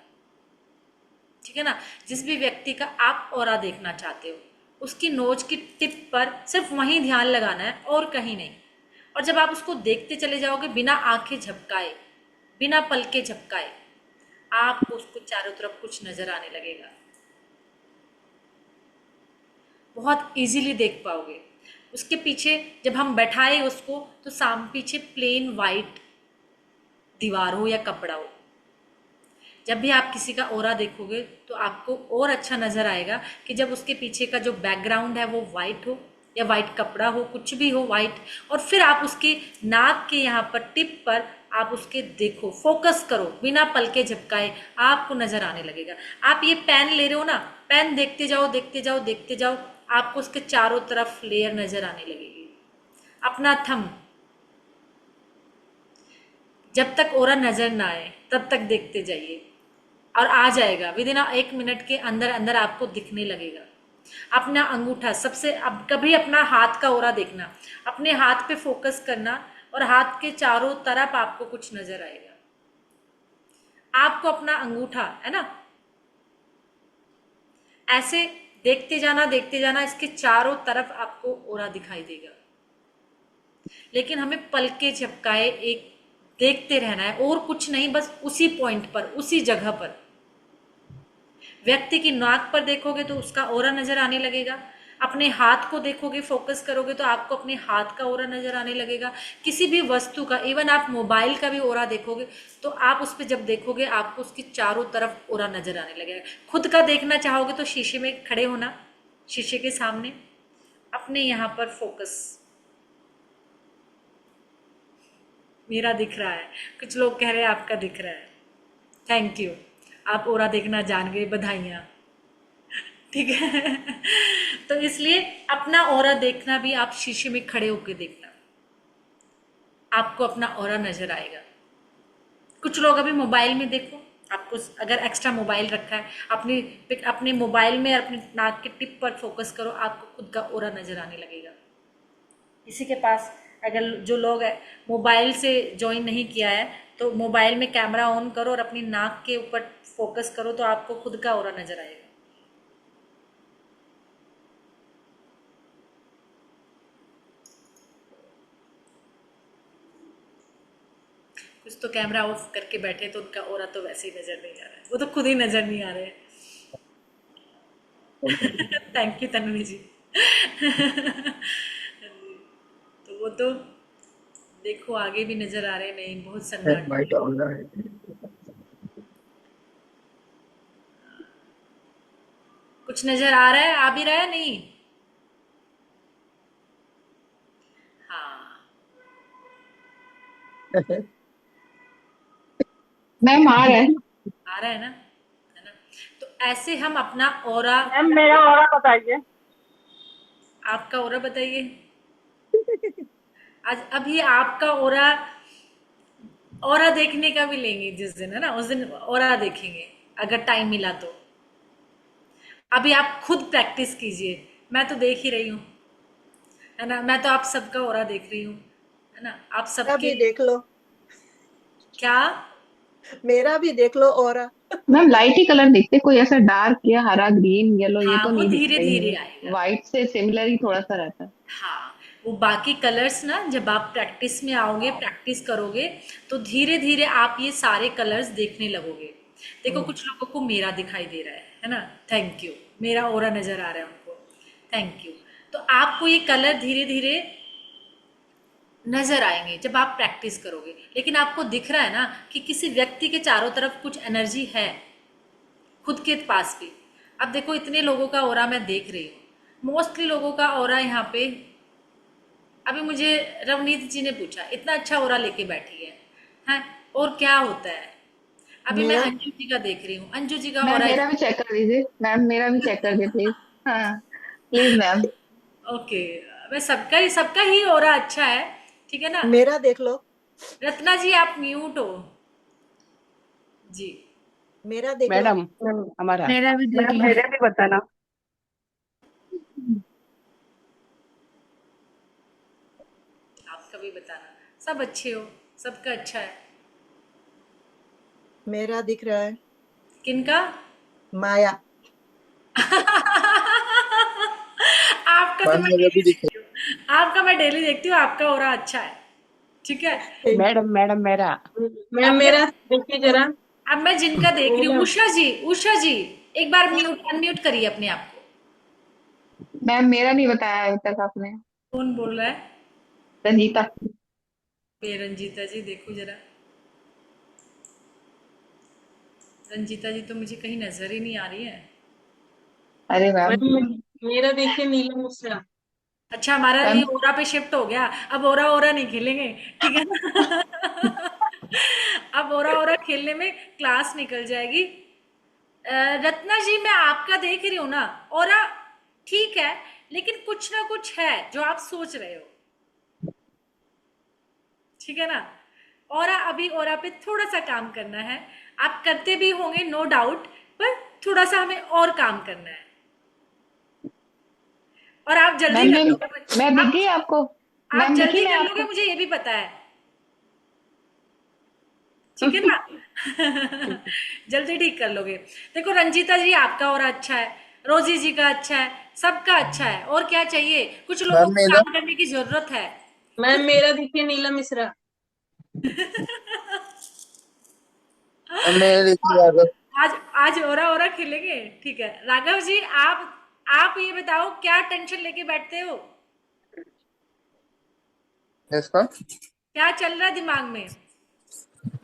ठीक है ना। जिस भी व्यक्ति का आप ऑरा देखना चाहते हो, उसकी नोज की टिप पर सिर्फ वहीं ध्यान लगाना है और कहीं नहीं। और जब आप उसको देखते चले जाओगे बिना आंखें झपकाए, बिना पलके झपकाए, आपको उसको चारों तरफ कुछ नजर आने लगेगा। बहुत इजीली देख पाओगे। उसके पीछे जब हम बैठाए उसको, तो पीछे प्लेन वाइट दीवार हो या कपड़ा हो। जब भी आप किसी का ऑरा देखोगे तो आपको और अच्छा नजर आएगा कि जब उसके पीछे का जो बैकग्राउंड है वो वाइट हो या वाइट कपड़ा हो, कुछ भी हो वाइट, और फिर आप उसके नाक के यहाँ पर टिप पर आप उसके देखो, फोकस करो बिना पलके झपकाए, आपको नजर आने लगेगा। आप ये पेन ले रहे हो ना, पेन देखते जाओ देखते जाओ देखते जाओ, आपको उसके चारों तरफ लेयर नजर आने लगेगी। अपना थंब, जब तक ओरा नजर ना आए तब तक देखते जाइए और आ जाएगा, विद इन 1 मिनट के अंदर अंदर आपको दिखने लगेगा। अपना अंगूठा सबसे, अब कभी अपना हाथ का ओरा देखना, अपने हाथ पे फोकस करना और हाथ के चारों तरफ आपको कुछ नजर आएगा। आपको अपना अंगूठा है ना, ऐसे देखते जाना, इसके चारों तरफ आपको ओरा दिखाई देगा। लेकिन हमें पलके झपकाए एक देखते रहना है और कुछ नहीं, बस उसी पॉइंट पर, उसी जगह पर। व्यक्ति की नाक पर देखोगे तो उसका ओरा नजर आने लगेगा, अपने हाथ को देखोगे, फोकस करोगे तो आपको अपने हाथ का ओरा नजर आने लगेगा। किसी भी वस्तु का, इवन आप मोबाइल का भी ओरा देखोगे तो आप उस पर जब देखोगे आपको उसकी चारों तरफ ओरा नजर आने लगेगा। खुद का देखना चाहोगे तो शीशे में खड़े होना, शीशे के सामने अपने यहाँ पर फोकस, मेरा दिख रहा है, कुछ लोग कह रहे हैं आपका दिख रहा है, थैंक यू, आप ओरा देखना जान गए, बधाइयाँ। ठीक है। तो इसलिए अपना ऑरा देखना भी आप शीशे में खड़े होकर देखना, आपको अपना ऑरा नजर आएगा। कुछ लोग अभी मोबाइल में देखो, आपको अगर एक्स्ट्रा मोबाइल रखा है, अपने अपने मोबाइल में अपने नाक के टिप पर फोकस करो, आपको खुद का ऑरा नजर आने लगेगा। किसी के पास, अगर जो लोग मोबाइल से ज्वाइन नहीं किया है तो मोबाइल में कैमरा ऑन करो और अपनी नाक के ऊपर फोकस करो तो आपको खुद का ऑरा नजर आएगा। कुछ तो कैमरा ऑफ करके बैठे तो उनका ओरा तो वैसे ही नजर नहीं आ रहा है, वो तो खुद ही नजर नहीं आ रहे हैं। थैंक यू तन्वी जी। तो वो तो देखो आगे भी नजर आ रहे हैं, नहीं बहुत सन्नाटा है। कुछ नजर आ रहा है, आ भी रहा है नहीं? हाँ, मैम आ रहा है। आ रहा है ना? तो ऐसे हम अपना ऑरा, मैम मेरा और बताइए। आपका ऑरा बताइए। आज अभी आपका ऑरा देखने का भी लेंगे जिस दिन, है ना, उस दिन ऑरा देखेंगे अगर टाइम मिला तो। अभी आप खुद प्रैक्टिस कीजिए, मैं तो देख ही रही हूँ, है ना, मैं तो आप सबका ऑरा देख रही हूँ, है ना, आप मेरा सबके। भी देख लो, क्या? मेरा भी देख लो और मैम लाइट ही कलर दिखते, कोई ऐसा डार्क या हरा ग्रीन येलो ये हाँ, तो वो नहीं धीरे दिखता धीरे इनमें। आएगा। व्हाइट से सिमिलर ही थोड़ा सा रहता है। हाँ, वो बाकी कलर्स ना, जब आप प्रैक्टिस में आओगे, प्रैक्टिस करोगे तो धीरे धीरे आप ये सारे कलर्स देखने लगोगे। देखो कुछ लोगों को मेरा दिखाई दे रहा है ना, थैंक यू, मेरा ओरा नजर आ रहा है उनको, थैंक यू। तो आपको ये कलर धीरे धीरे नजर आएंगे जब आप प्रैक्टिस करोगे। लेकिन आपको दिख रहा है ना कि किसी व्यक्ति के चारों तरफ कुछ एनर्जी है, खुद के पास भी। अब देखो इतने लोगों का ओरा मैं देख रही हूँ, मोस्टली लोगों का ओरा यहाँ पे, अभी मुझे रवनीत जी ने पूछा, इतना अच्छा ओरा लेके बैठी है, और क्या होता है? अभी मैं मेरा अंजू जी का देख रही हूँ, अंजू जी का मैम ओरा मेरा भी चेक कर दीजिए, मैम मेरा भी चेक कर दीजिए प्लीज। हाँ प्लीज मैम। ओके, मैं सबका ही ओरा अच्छा है, ठीक है ना। मेरा देख लो, रत्ना जी आप म्यूट हो जी। मेरा देख लो। मैडम हमारा मेरा भी देख मैम लो। मेरे भी बताना। आपका भी बताना, सब अच्छे हो, सबका अच्छा है। मेरा दिख रहा है, किनका? माया। आपका तो मैं डेली देखती हूँ, आपका मैं डेली देखती हूँ, आपका ओरा अच्छा है, ठीक है। मैडम मैडम मेरा अब मैम मैं मेरा देखिए जरा। अब मैं जिनका देख रही हूँ, बोला। उषा जी एक बार म्यूट अनम्यूट करिए अपने आप को। मैम मेरा नहीं बताया अभी तक आपने। कौन बोल रहा है? रंजीता। ये रंजीता जी देखो जरा, रंजीता जी तो मुझे कहीं नजर ही नहीं आ रही है। अरे मैम। मैम मेरा देखिए नीलम मिश्रा। अच्छा, हमारा ये मैम ओरा पे शिफ्ट हो गया, अब ओरा ओरा नहीं खेलेंगे, ठीक है ना। अब ओरा ओरा खेलने में क्लास निकल जाएगी। रत्ना जी मैं आपका देख रही हूँ ना, ओरा ठीक है, लेकिन कुछ ना कुछ है जो आप सोच रहे हो। ठीक है ना। और अभी और पे थोड़ा सा काम करना है, आप करते भी होंगे नो डाउट, पर थोड़ा सा हमें और काम करना है, और आप जल्दी मैम कर लोगे। मैं दिख आप गई आपको? आप मैम दिखी जल्दी मैं कर लोगे, आपको? मुझे ये भी पता है, ठीक है ना। जल्दी ठीक कर लोगे। देखो रंजीता जी आपका और अच्छा है, रोजी जी का अच्छा है, सबका अच्छा है, और क्या चाहिए। कुछ लोगों मैम को मेरा काम करने की जरूरत है। मैम कुछ मेरा देखिए नीलम मिश्रा। मैम मेरे देखिए अगर आज आज ओरा ओरा खेलेंगे, ठीक है। राघव जी आप ये बताओ क्या टेंशन लेके बैठते हो, इसका क्या चल रहा है दिमाग में,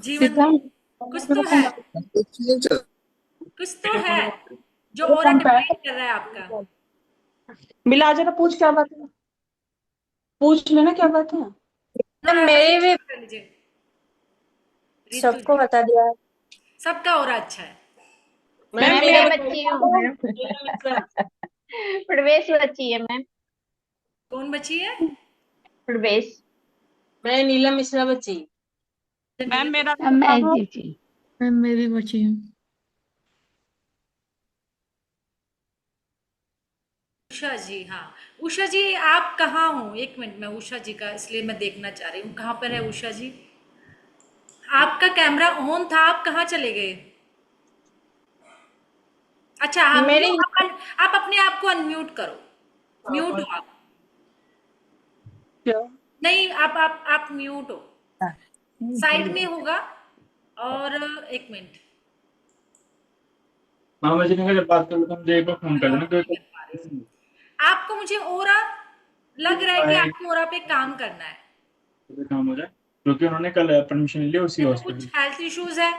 जीवन में। सिद्धांत कुछ तो है, कुछ नहीं चल। कुछ तो है जो वो ओरा डिफाइन कर रहा है आपका। कंपेयर मिला जरा, पूछ क्या बात है, पूछ लेना क्या बात है। थोड़ा मेरे भी मैसेज कर लीजिए। रितु सबको जी बता दिया है। सबका ओरा अच्छा है। मैम मैम मेरा मैं बताइए। बच्ची हूँ मैम। नीलम मिश्रा। प्रवेश बच्ची है मैम। कौन बची है। प्रवेश। मैं नीलम मिश्रा बच्ची। मैम मेरा भी मैम बता मैं दो। जी जी। मैम मैं भी बची हूँ। उषा जी, हाँ उषा जी आप कहाँ हो, एक मिनट में उषा जी का इसलिए मैं देखना चाह रही हूँ कहाँ पर है उषा जी। आपका कैमरा ऑन था, आप कहाँ चले गए। अच्छा हम मेरी आप अपने आप को अनम्यूट करो, म्यूट हो आप। क्या? नहीं आप म्यूट हो, साइड में होगा। और एक मिनट, मामा जी ने कहा जब बात कर लो तो मुझे एक बार फोन कर देना नहीं कर पा रही हूँ। आपको मुझे ओरा लग रहा है कि आपको ओरा पे काम करना है। काम हो जाए, क्योंकि उन्होंने कल परमिशन ली उसी या तो कुछ हॉस्पिटल। हेल्थ इश्यूज है,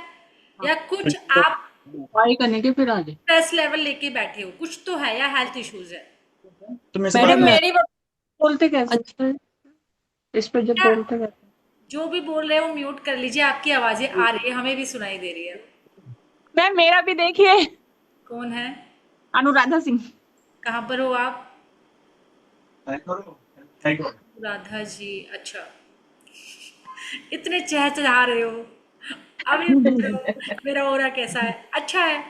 या कुछ आप ट्राई करने के फिर आ जाए। स्ट्रेस लेवल लेके बैठे हो, कुछ तो है, या हेल्थ इश्यूज है। तो मैं से मैडम बात नहीं मेरी बोलते कैसे थे? इस पे जब क्या बोलते कैसे? जो भी बोल रहे हो म्यूट कर लीजिए, आपकी आवाजें आ रही है, हमें भी सुनाई दे रही है। मैम मेरा भी देखिए, कौन है, अनुराधा सिंह। कहाँ पर हो आप। करो, थैंक यू। राधा जी, अच्छा इतने चहचहा रहे हो, अभी पूछ रहे हो मेरा ओरा कैसा है। अच्छा है,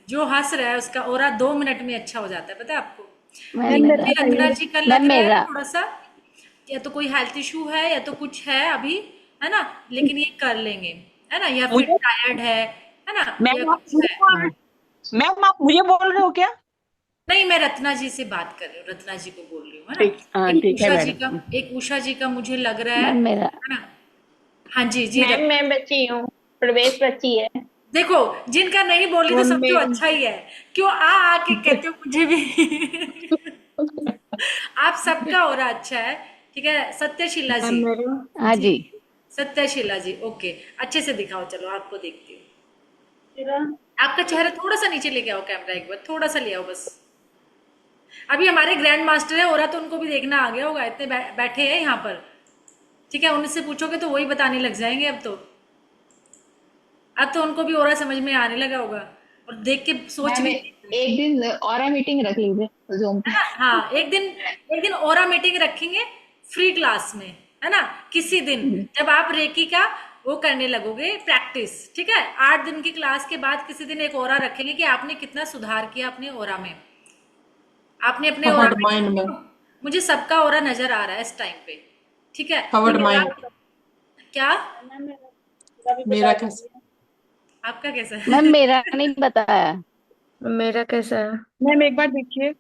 जो हंस रहा है उसका ओरा 2 मिनट में अच्छा हो जाता है, पता है आपको। मैम लेकिन मेरा। ये रत्ना जी का मैम लग रहा है मेरा। थोड़ा सा, या तो कोई हेल्थ इशू है या तो कुछ है अभी, है ना। लेकिन ये कर लेंगे, है ना, या फिर मुझे टायर्ड है ना, या मैम आप कुछ है। मैम आप मुझे बोल रहे हो क्या? नहीं, मैं रत्ना जी से बात कर रही हूँ, रत्ना जी को बोल रही हूँ, है ना। ठीक, हाँ एक ठीक है उषा जी का, मैडम। एक उषा जी का मुझे लग रहा मैम मेरा। है ना। हाँ जी जी मैम मैं बच्ची हूँ। प्रवेश बच्ची है। देखो, जिनका नहीं बोली तो समझो अच्छा ही है, क्यों आके कहते हो मुझे भी। आप सबका हो रहा अच्छा है, ठीक है। सत्यशीला मैम जी, मेरी हाँ जी जी। सत्यशीला जी, ओके, अच्छे से दिखाओ, चलो आपको देखती हूँ। आपका चेहरा थोड़ा सा नीचे लेके आओ, कैमरा एक बार थोड़ा सा ले आओ बस। अभी हमारे ग्रैंड मास्टर है, हो रहा तो उनको भी देखना आ गया होगा, इतने बैठे हैं यहाँ पर, ठीक है। उनसे पूछोगे तो वही बताने लग जाएंगे अब तो उनको भी ओरा समझ में आने लगा होगा, और देख के सोच मैम भी, एक दिन ऑरा मीटिंग रख लीजिए जूम है पे। ना। हाँ, एक दिन ओरा मीटिंग रखेंगे फ्री क्लास में, है ना। किसी दिन जब आप रेकी का वो करने लगोगे प्रैक्टिस, ठीक है। 8 दिन की क्लास के बाद किसी दिन एक ओरा रखेंगे कि आपने कितना सुधार किया अपने ओरा में, आपने अपने ओरा फॉरवर्ड माइंड में। मुझे सबका ओरा नजर आ रहा है इस टाइम पे, ठीक है। फॉरवर्ड लेकिन माइंड। आप क्या, मेरा कैसा। आपका कैसा मैम है। मेरा नहीं बताया। मेरा कैसा है। मैम एक बार देखिए।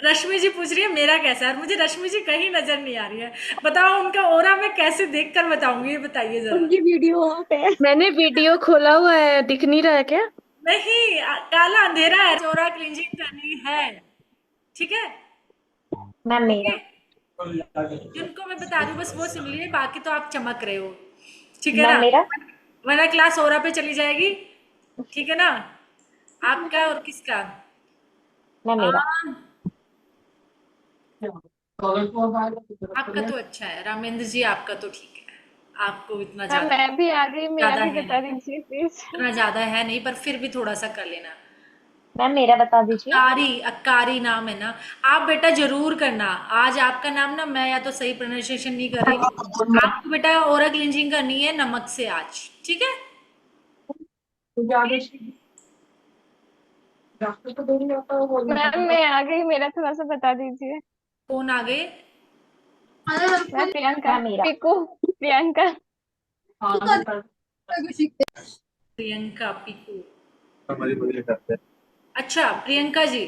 रश्मि जी पूछ रही है मेरा कैसा है, और मुझे रश्मि जी कहीं नजर नहीं आ रही है। बताओ उनका ओरा मैं कैसे देखकर बताऊंगी, ये बताइए जरा। उनकी वीडियो वहाँ पे है। मैंने वीडियो खोला हुआ है, दिख नहीं रहा है क्या। नहीं, काला अंधेरा है, ओरा क्लिंजिंग करनी है, ठीक है। मैम ओके, मेरा। जिनको मैं बता रही हूँ बस वो सुन लिए, बाकी तो आप चमक रहे हो, ठीक है मैम ना। मेरा। वरना क्लास ओरा पे चली जाएगी, ठीक है ना। आपका और किसका, मैम आ, मेरा। आपका तो अच्छा है रामेंद्र जी, आपका तो ठीक है, आपको इतना मैम ज्यादा मैं भी आ गई, मेरा ज्यादा भी है बता नहीं, दीजिए प्लीज। इतना ज्यादा है नहीं, पर फिर भी थोड़ा सा कर लेना। मैम मेरा बता दीजिए। अक्कारी, अक्कारी नाम है ना। आप बेटा जरूर करना आज आपका नाम ना, मैं या तो सही प्रोनाउंसिएशन नहीं कर रही हूँ, आपको बेटा ओरल क्लिंजिंग करनी है नमक से आज, ठीक है? डॉक्टर तो दूर होता है वो मैम मैं आ गई, मेरा थोड़ा सा बता दीजिए। कौन आ गए? मैं प्रियंका, मेरा पीकू, प्रियंका। हाँ प्रियंका पीकू। हमारी बदली करते हैं। अच्छा प्रियंका जी,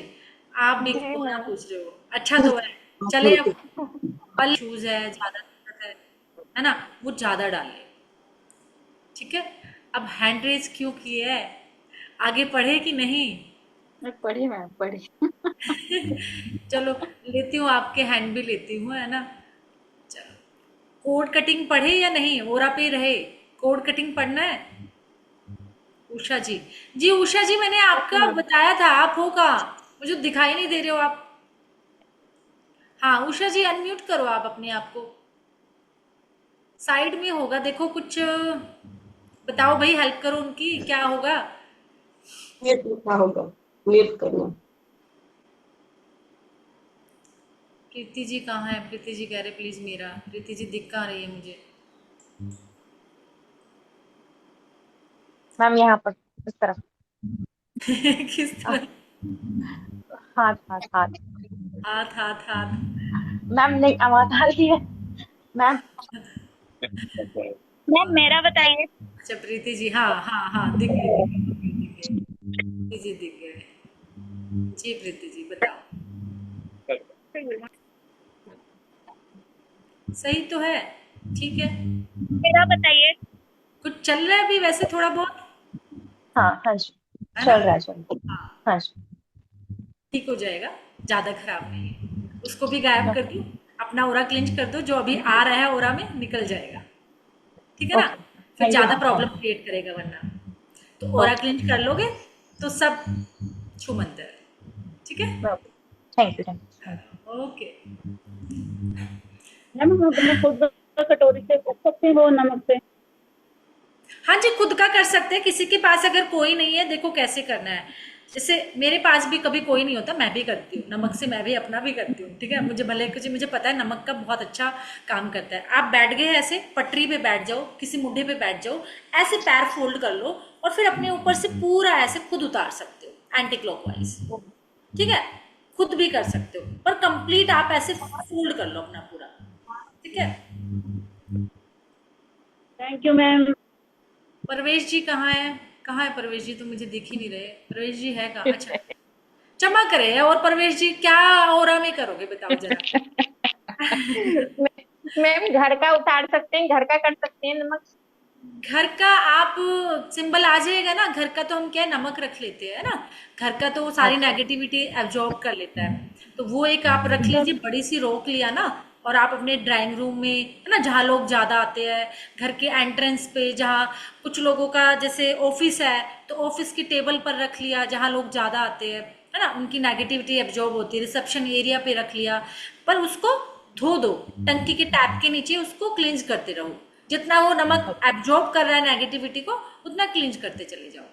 आप भी जी कोरोना मैम। पूछ रहे हो, अच्छा तो है। चले अब बल शूज है, ज्यादा दिक्कत है ना, वो ज्यादा डाल ले, ठीक है? अब हैंड रेज क्यों किए है, आगे पढ़े कि नहीं? पढ़ी मैम पढ़ी। चलो लेती हूँ, आपके हैंड भी लेती हूँ, है ना? चलो, कोड कटिंग पढ़े या नहीं, ओरा पे रहे? कोड कटिंग पढ़ना है? उषा जी, जी उषा जी मैंने आपका बताया था, आप हो कहाँ? मुझे दिखाई नहीं दे रहे हो आप। हाँ उषा जी अनम्यूट करो आप अपने आप को, साइड में होगा देखो कुछ, बताओ भाई, हेल्प करो उनकी, क्या होगा? नेट लिखा होगा, नेट करना। प्रीति जी कहाँ है? प्रीति जी कह रहे प्लीज मेरा, प्रीति जी दिख कहाँ रही है मुझे? मैम यहाँ पर इस तरफ। किस तरह? हाथ हाथ हाथ। हाथ हाथ हाथ। मैम नहीं, आवाज आ रही है मैम। मैम मेरा बताइए। अच्छा प्रीति जी, हाँ हाँ हाँ, दिख गए दिख गए दिख गए, प्रीति जी दिख गए। जी प्रीति जी बताओ, सही तो है? ठीक है, मेरा बताइए। कुछ चल रहा है अभी वैसे थोड़ा बहुत, हाँ हाँ जी, है ना? चल रहा है चल रहा है। हाँ हाँ जी। ठीक हो जाएगा, ज्यादा खराब नहीं है। उसको भी गायब कर दो, अपना ओरा क्लेंज कर दो, जो अभी आ रहा है ओरा में निकल जाएगा, ठीक है ना? ओके फिर थैंक यू ज्यादा प्रॉब्लम मैम। क्रिएट करेगा वरना। तो ओरा क्लेंज कर लोगे तो सब छूमंतर, ठीक है? Thank you thank you. Okay. Ma'am हम अपने खुद कटोरी से कर सकते हैं वो नमक से। हाँ जी, खुद का कर सकते हैं, किसी के पास अगर कोई नहीं है, देखो कैसे करना है। जैसे मेरे पास भी कभी कोई नहीं होता, मैं भी करती हूँ नमक से, मैं भी अपना भी करती हूँ, ठीक है? मुझे भले कुछ, मुझे पता है नमक का बहुत अच्छा काम करता है। आप बैठ गए ऐसे पटरी पे बैठ जाओ, किसी मुड्ढे पे बैठ जाओ, ऐसे पैर फोल्ड कर लो और फिर अपने ऊपर से पूरा ऐसे खुद उतार सकते हो एंटी क्लॉकवाइज, ठीक है? खुद भी कर सकते हो, पर कंप्लीट आप ऐसे फोल्ड कर लो अपना पूरा, ठीक है? Thank you ma'am. Parvesh ji कहाँ है? कहाँ है परवेश जी? तो मुझे दिख ही नहीं रहे। परवेश जी है कहाँ? अच्छा, क्षमा करें। और परवेश जी क्या ओरा में करोगे बताओ जरा? मैम घर का उतार सकते हैं, घर का कर सकते हैं नमक। घर का आप सिंबल आ जाएगा ना, घर का तो हम क्या है, नमक रख लेते हैं ना, घर का तो वो सारी नेगेटिविटी एब्जॉर्ब कर लेता है। तो वो एक आप रख लीजिए, बड़ी सी रोक लिया ना, और आप अपने ड्राइंग रूम में, है ना, जहाँ लोग ज़्यादा आते हैं, घर के एंट्रेंस पे, जहाँ कुछ लोगों का जैसे ऑफिस है तो ऑफिस की टेबल पर रख लिया, जहाँ लोग ज़्यादा आते हैं, है ना, उनकी नेगेटिविटी एब्जॉर्ब होती है, रिसेप्शन एरिया पे रख लिया। पर उसको धो दो, टंकी के टैप के नीचे उसको क्लींज करते रहो, जितना वो नमक एब्जॉर्ब कर रहा है नेगेटिविटी को, उतना क्लींज करते चले जाओ,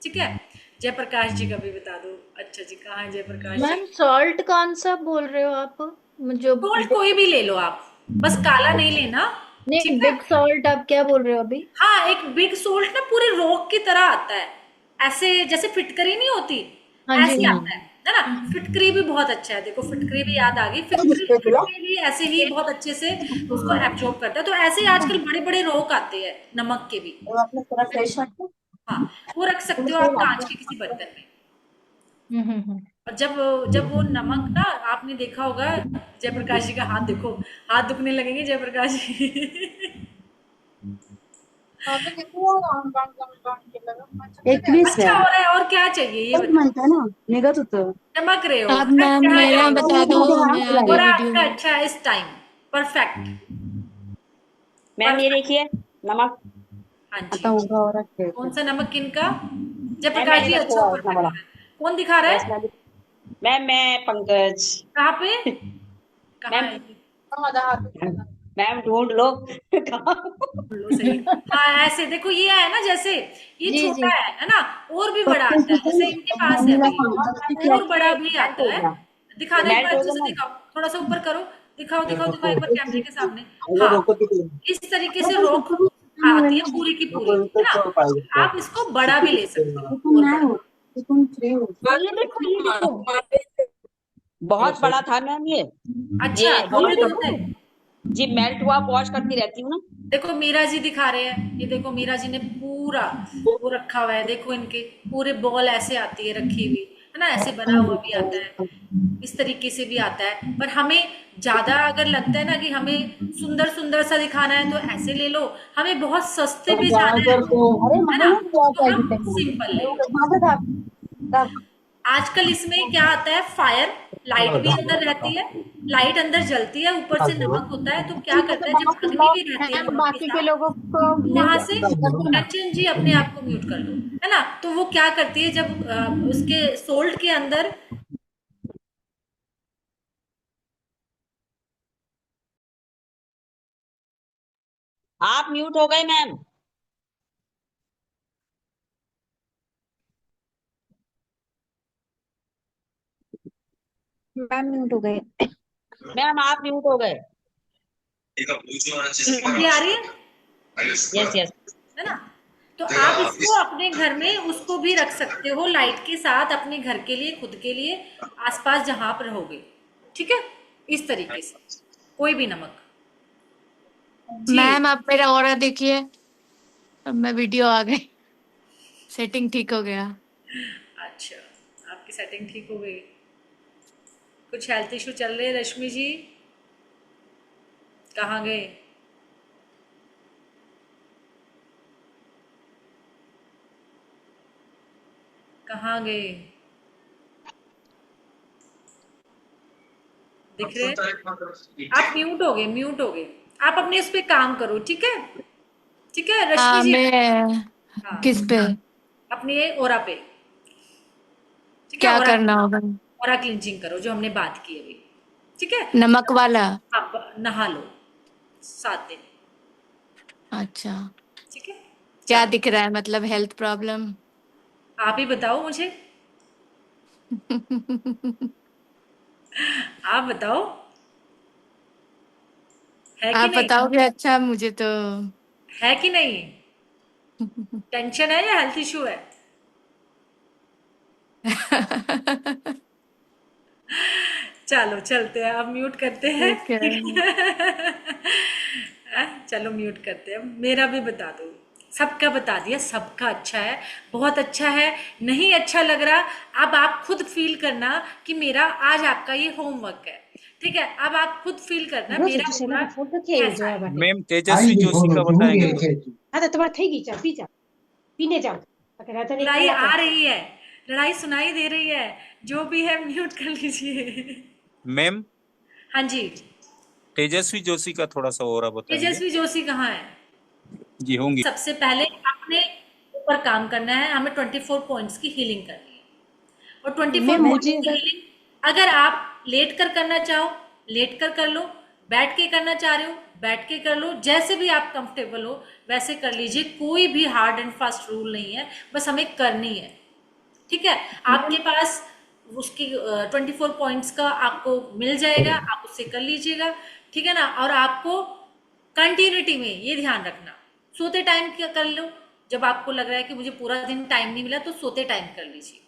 ठीक है? जयप्रकाश जी का भी बता दो। अच्छा जी, कहाँ है जयप्रकाश मैम जी? सॉल्ट कौन सा बोल रहे हो आप? जो गोल्ड कोई भी ले लो आप, बस काला नहीं लेना, नहीं, ठीक है? बिग सॉल्ट आप क्या बोल रहे हो अभी? हाँ, एक बिग सोल्ट ना पूरे रॉक की तरह आता है, ऐसे जैसे फिटकरी नहीं होती, हाँ जी ऐसे हाँ। आता है ना? फिटकरी भी बहुत अच्छा है, देखो फिटकरी भी याद आ गई, फिटकरी भी ऐसे ही बहुत अच्छे से उसको एब्जॉर्ब करता है। तो ऐसे ही आजकल बड़े बड़े रॉक आते हैं नमक के भी, हाँ, वो रख सकते हो आप कांच के किसी बर्तन में। हम्म। और जब जब वो नमक ना, आपने देखा होगा, जयप्रकाश जी का हाथ देखो, हाथ दुखने लगेंगे जयप्रकाश जी। अच्छा हो रहा है, और क्या चाहिए ये बताओ? निघत होतं चमक रहे हो, अब मैम अच्छा है, मेरा बता दो, मैं आ गई और वीडियो आपका में। अच्छा है इस टाइम, परफेक्ट मैम ये परफेक्ट। देखिए नमक। हाँ जी, आता उभा हो रहा कौन सा नमक किनका? मैम जयप्रकाश मैंने जी, रखा अच्छा हुआ ऊपर अपना बैठा वाला। है। कौन दिखा रहा यस है? मैम। मैम मैं पंकज। कहाँ पे? कहाँ मैम है ये? मैम ढूंढ लो। लो सही। हाँ ऐसे देखो, ये है ना, जैसे ये जी छोटा जी है ना, और भी बड़ा आता है, जैसे इनके पास है अभी, और बड़ा भी मेल्ट हो आता है। गया। दिखाना एक मेल्ट बार हो अच्छे गया से, मैम। दिखाओ थोड़ा सा ऊपर करो, दिखाओ दिखाओ दिखाओ एक बार कैमरे के सामने। अरे हाँ, रोको तो इस तरीके से रॉक आती है पूरी की पूरी, रोको तो है ना। छोड़ पाएगा आप इसको बड़ा भी ले सकते हो, और बड़ा। ये देखो ये देखो बहुत बड़ा था मैम ये अच्छा वॉश पूरे दो थे। कर जी, मेल्ट हुआ वॉश करती रहती हूँ ना। देखो मीरा जी दिखा रहे हैं, ये देखो मीरा जी ने पूरा वो रखा हुआ है, देखो इनके पूरे बॉल ऐसे आती है रखी हुई, है ना, ऐसे बना हुआ भी आता है, इस तरीके से भी आता है। पर हमें ज्यादा अगर लगता है ना कि हमें सुंदर सुंदर सा दिखाना है, तो ऐसे ले लो। हमें बहुत सस्ते पे जाना है ना, तो हम सिंपल ले लो। आजकल इसमें क्या आता है, फायर, लाइट भी अंदर रहती है, लाइट अंदर जलती है, ऊपर से नमक होता है, तो क्या करता है जब अग्नि भी रहती है मैम नमक के बाकी के साथ, लोगों को तो म्यूट वहां से कंचन जी अपने आप को म्यूट कर लो, है ना। तो वो क्या करती है जब उसके सोल्ट के अंदर, आप म्यूट हो गए मैम। मैम म्यूट हो गए। मैम आप म्यूट हो गए। अभी आ रही यस यस। है ना। तो आप इसको अपने घर में उसको भी रख सकते हो लाइट के साथ, अपने घर के लिए, खुद के लिए, आसपास जहां पर रहोगे, ठीक है, इस तरीके से कोई भी नमक। जी मैम आप मेरा ऑरा देखिए, अब मैं वीडियो आ गई, सेटिंग ठीक हो गया। अच्छा, आपकी सेटिंग ठीक हो गई। कुछ हेल्थ इशू चल रहे हैं रश्मि जी, कहाँ गए? कहाँ गए? दिख रहे हैं? आप म्यूट हो गए, म्यूट हो गए। आप अपने उस पे काम करो, ठीक है, ठीक है रश्मि हाँ जी। मैं हाँ, किस पे, अपने ओरा पे, ठीक है, क्या ओरा, करना होगा? ओरा क्लिंचिंग करो जो हमने बात की अभी, ठीक है। नमक वाला? आप नहा लो 7 दिन, अच्छा, ठीक है। क्या चलो दिख रहा है, मतलब हेल्थ प्रॉब्लम? आप ही बताओ मुझे, आप बताओ, है कि आप नहीं, बताओगे अच्छा मुझे तो। है कि नहीं, टेंशन है या हेल्थ इशू है? चलो चलते हैं, अब म्यूट करते हैं। ठीक है। चलो म्यूट करते हैं, मेरा भी बता दो। सबका बता दिया, सबका अच्छा है, बहुत अच्छा है। नहीं अच्छा लग रहा, अब आप खुद फील करना कि मेरा आज आपका ये होमवर्क है, ठीक है। अब आप खुद फील करना मेरा पूरा कैसा है। मैम तेजस्वी जोशी का बताएंगे तो। लड़ाई आ रही है, लड़ाई सुनाई दे रही है, जो भी है म्यूट कर लीजिए। मैम हाँ जी, तेजस्वी जोशी का थोड़ा सा और बताएंगे। तेजस्वी जोशी कहाँ है? जी होंगी। सबसे पहले अपने ऊपर काम करना है, हमें 24 पॉइंट्स की हीलिंग करनी है। और 24 पॉइंट्स की हीलिंग अगर आप लेट कर करना चाहो लेट कर लो, बैठ के करना चाह रहे हो बैठ के कर लो, जैसे भी आप कंफर्टेबल हो वैसे कर लीजिए। कोई भी हार्ड एंड फास्ट रूल नहीं है, बस हमें करनी है, ठीक है। आपके पास उसकी 24 पॉइंट्स का आपको मिल जाएगा, आप उससे कर लीजिएगा, ठीक है ना। और आपको कंटिन्यूटी में ये ध्यान रखना, सोते टाइम क्या कर लो, जब आपको लग रहा है कि मुझे पूरा दिन टाइम नहीं मिला तो सोते टाइम कर लीजिए।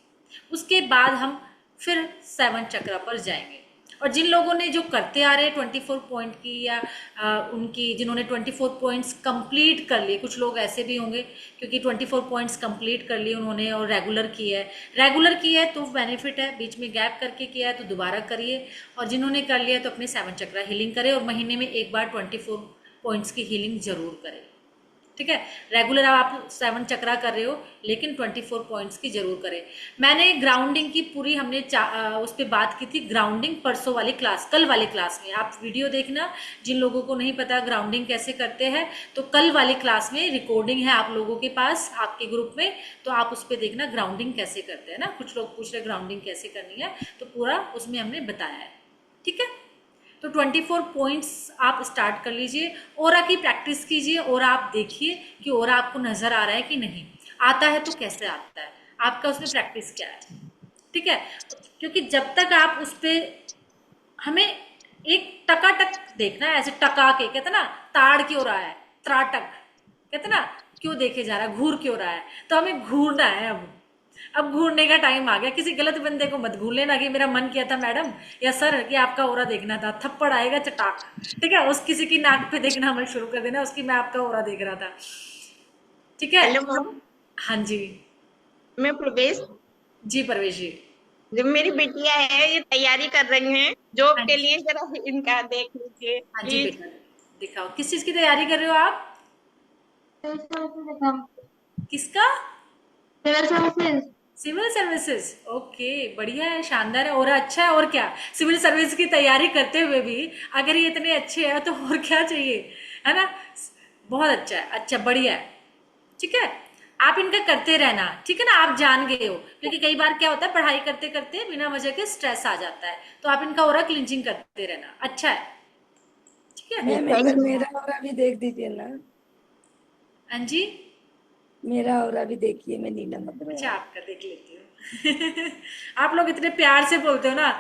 उसके बाद हम फिर 7 चक्र पर जाएंगे। और जिन लोगों ने जो करते आ रहे हैं 24 पॉइंट की, या उनकी जिन्होंने 24 पॉइंट्स कंप्लीट कर लिए, कुछ लोग ऐसे भी होंगे क्योंकि 24 पॉइंट्स कंप्लीट कर लिए उन्होंने और रेगुलर किया है, रेगुलर किया है तो बेनिफिट है, बीच में गैप करके किया है तो दोबारा करिए। और जिन्होंने कर लिया तो अपने 7 चक्र हीलिंग करें, और महीने में एक बार 24 पॉइंट्स की हीलिंग जरूर करें, ठीक है। रेगुलर आप 7 चक्रा कर रहे हो लेकिन 24 पॉइंट्स की जरूर करें। मैंने ग्राउंडिंग की पूरी हमने उस पर बात की थी, ग्राउंडिंग परसों वाली क्लास, कल वाली क्लास में आप वीडियो देखना। जिन लोगों को नहीं पता ग्राउंडिंग कैसे करते हैं तो कल वाली क्लास में रिकॉर्डिंग है आप लोगों के पास, आपके ग्रुप में, तो आप उस पर देखना ग्राउंडिंग कैसे करते हैं ना। कुछ लोग पूछ रहे ग्राउंडिंग कैसे करनी है, तो पूरा उसमें हमने बताया है, ठीक है। तो 24 पॉइंट्स आप स्टार्ट कर लीजिए, ओरा की प्रैक्टिस कीजिए, ओरा आप देखिए कि ओरा आपको नजर आ रहा है कि नहीं, आता है तो कैसे आता है, आपका उसमें प्रैक्टिस क्या है, ठीक है। क्योंकि जब तक आप उस पर, हमें एक टकाटक देखना है, ऐसे टका के कहते ना, ताड़ क्यों रहा है, त्राटक कहते ना, क्यों देखे जा रहा है, घूर क्यों रहा है, तो हमें घूरना है। अब घूरने का टाइम आ गया। किसी गलत बंदे को मत घूर लेना कि मेरा मन किया था मैडम या सर कि आपका ओरा देखना था, थप्पड़ आएगा चटाक, ठीक है। उस किसी की नाक पे देखना मत शुरू कर देना उसकी, मैं आपका ओरा देख रहा था, ठीक है। हेलो मैम, हाँ जी, मैं प्रवेश। जी परवेश जी। जब मेरी बिटिया है, ये तैयारी कर रही हैं जॉब हाँ के जी। लिए, जरा इनका देख लीजिए हाँ जी प्लीज। बेटा, दिखाओ किस चीज की तैयारी कर रहे हो आप, किसका, civil services. Civil services, okay बढ़िया है, शानदार है, और अच्छा है। और क्या, सिविल सर्विस की तैयारी करते हुए भी अगर ये इतने अच्छे हैं तो और क्या चाहिए, है ना। बहुत अच्छा है, अच्छा बढ़िया है, ठीक है। आप इनका करते रहना, ठीक है ना। आप जान गए हो, क्योंकि कई बार क्या होता है पढ़ाई करते करते बिना वजह के स्ट्रेस आ जाता है, तो आप इनका ओरा क्लिंचिंग करते रहना, अच्छा है, ठीक है। मैम मेरा ओरा भी देख दीजिए ना, हाँ जी, मेरा ओरा भी देखिए, मैं नीलम अच्छा आपका देख लेती हूँ। आप लोग इतने प्यार से बोलते हो ना,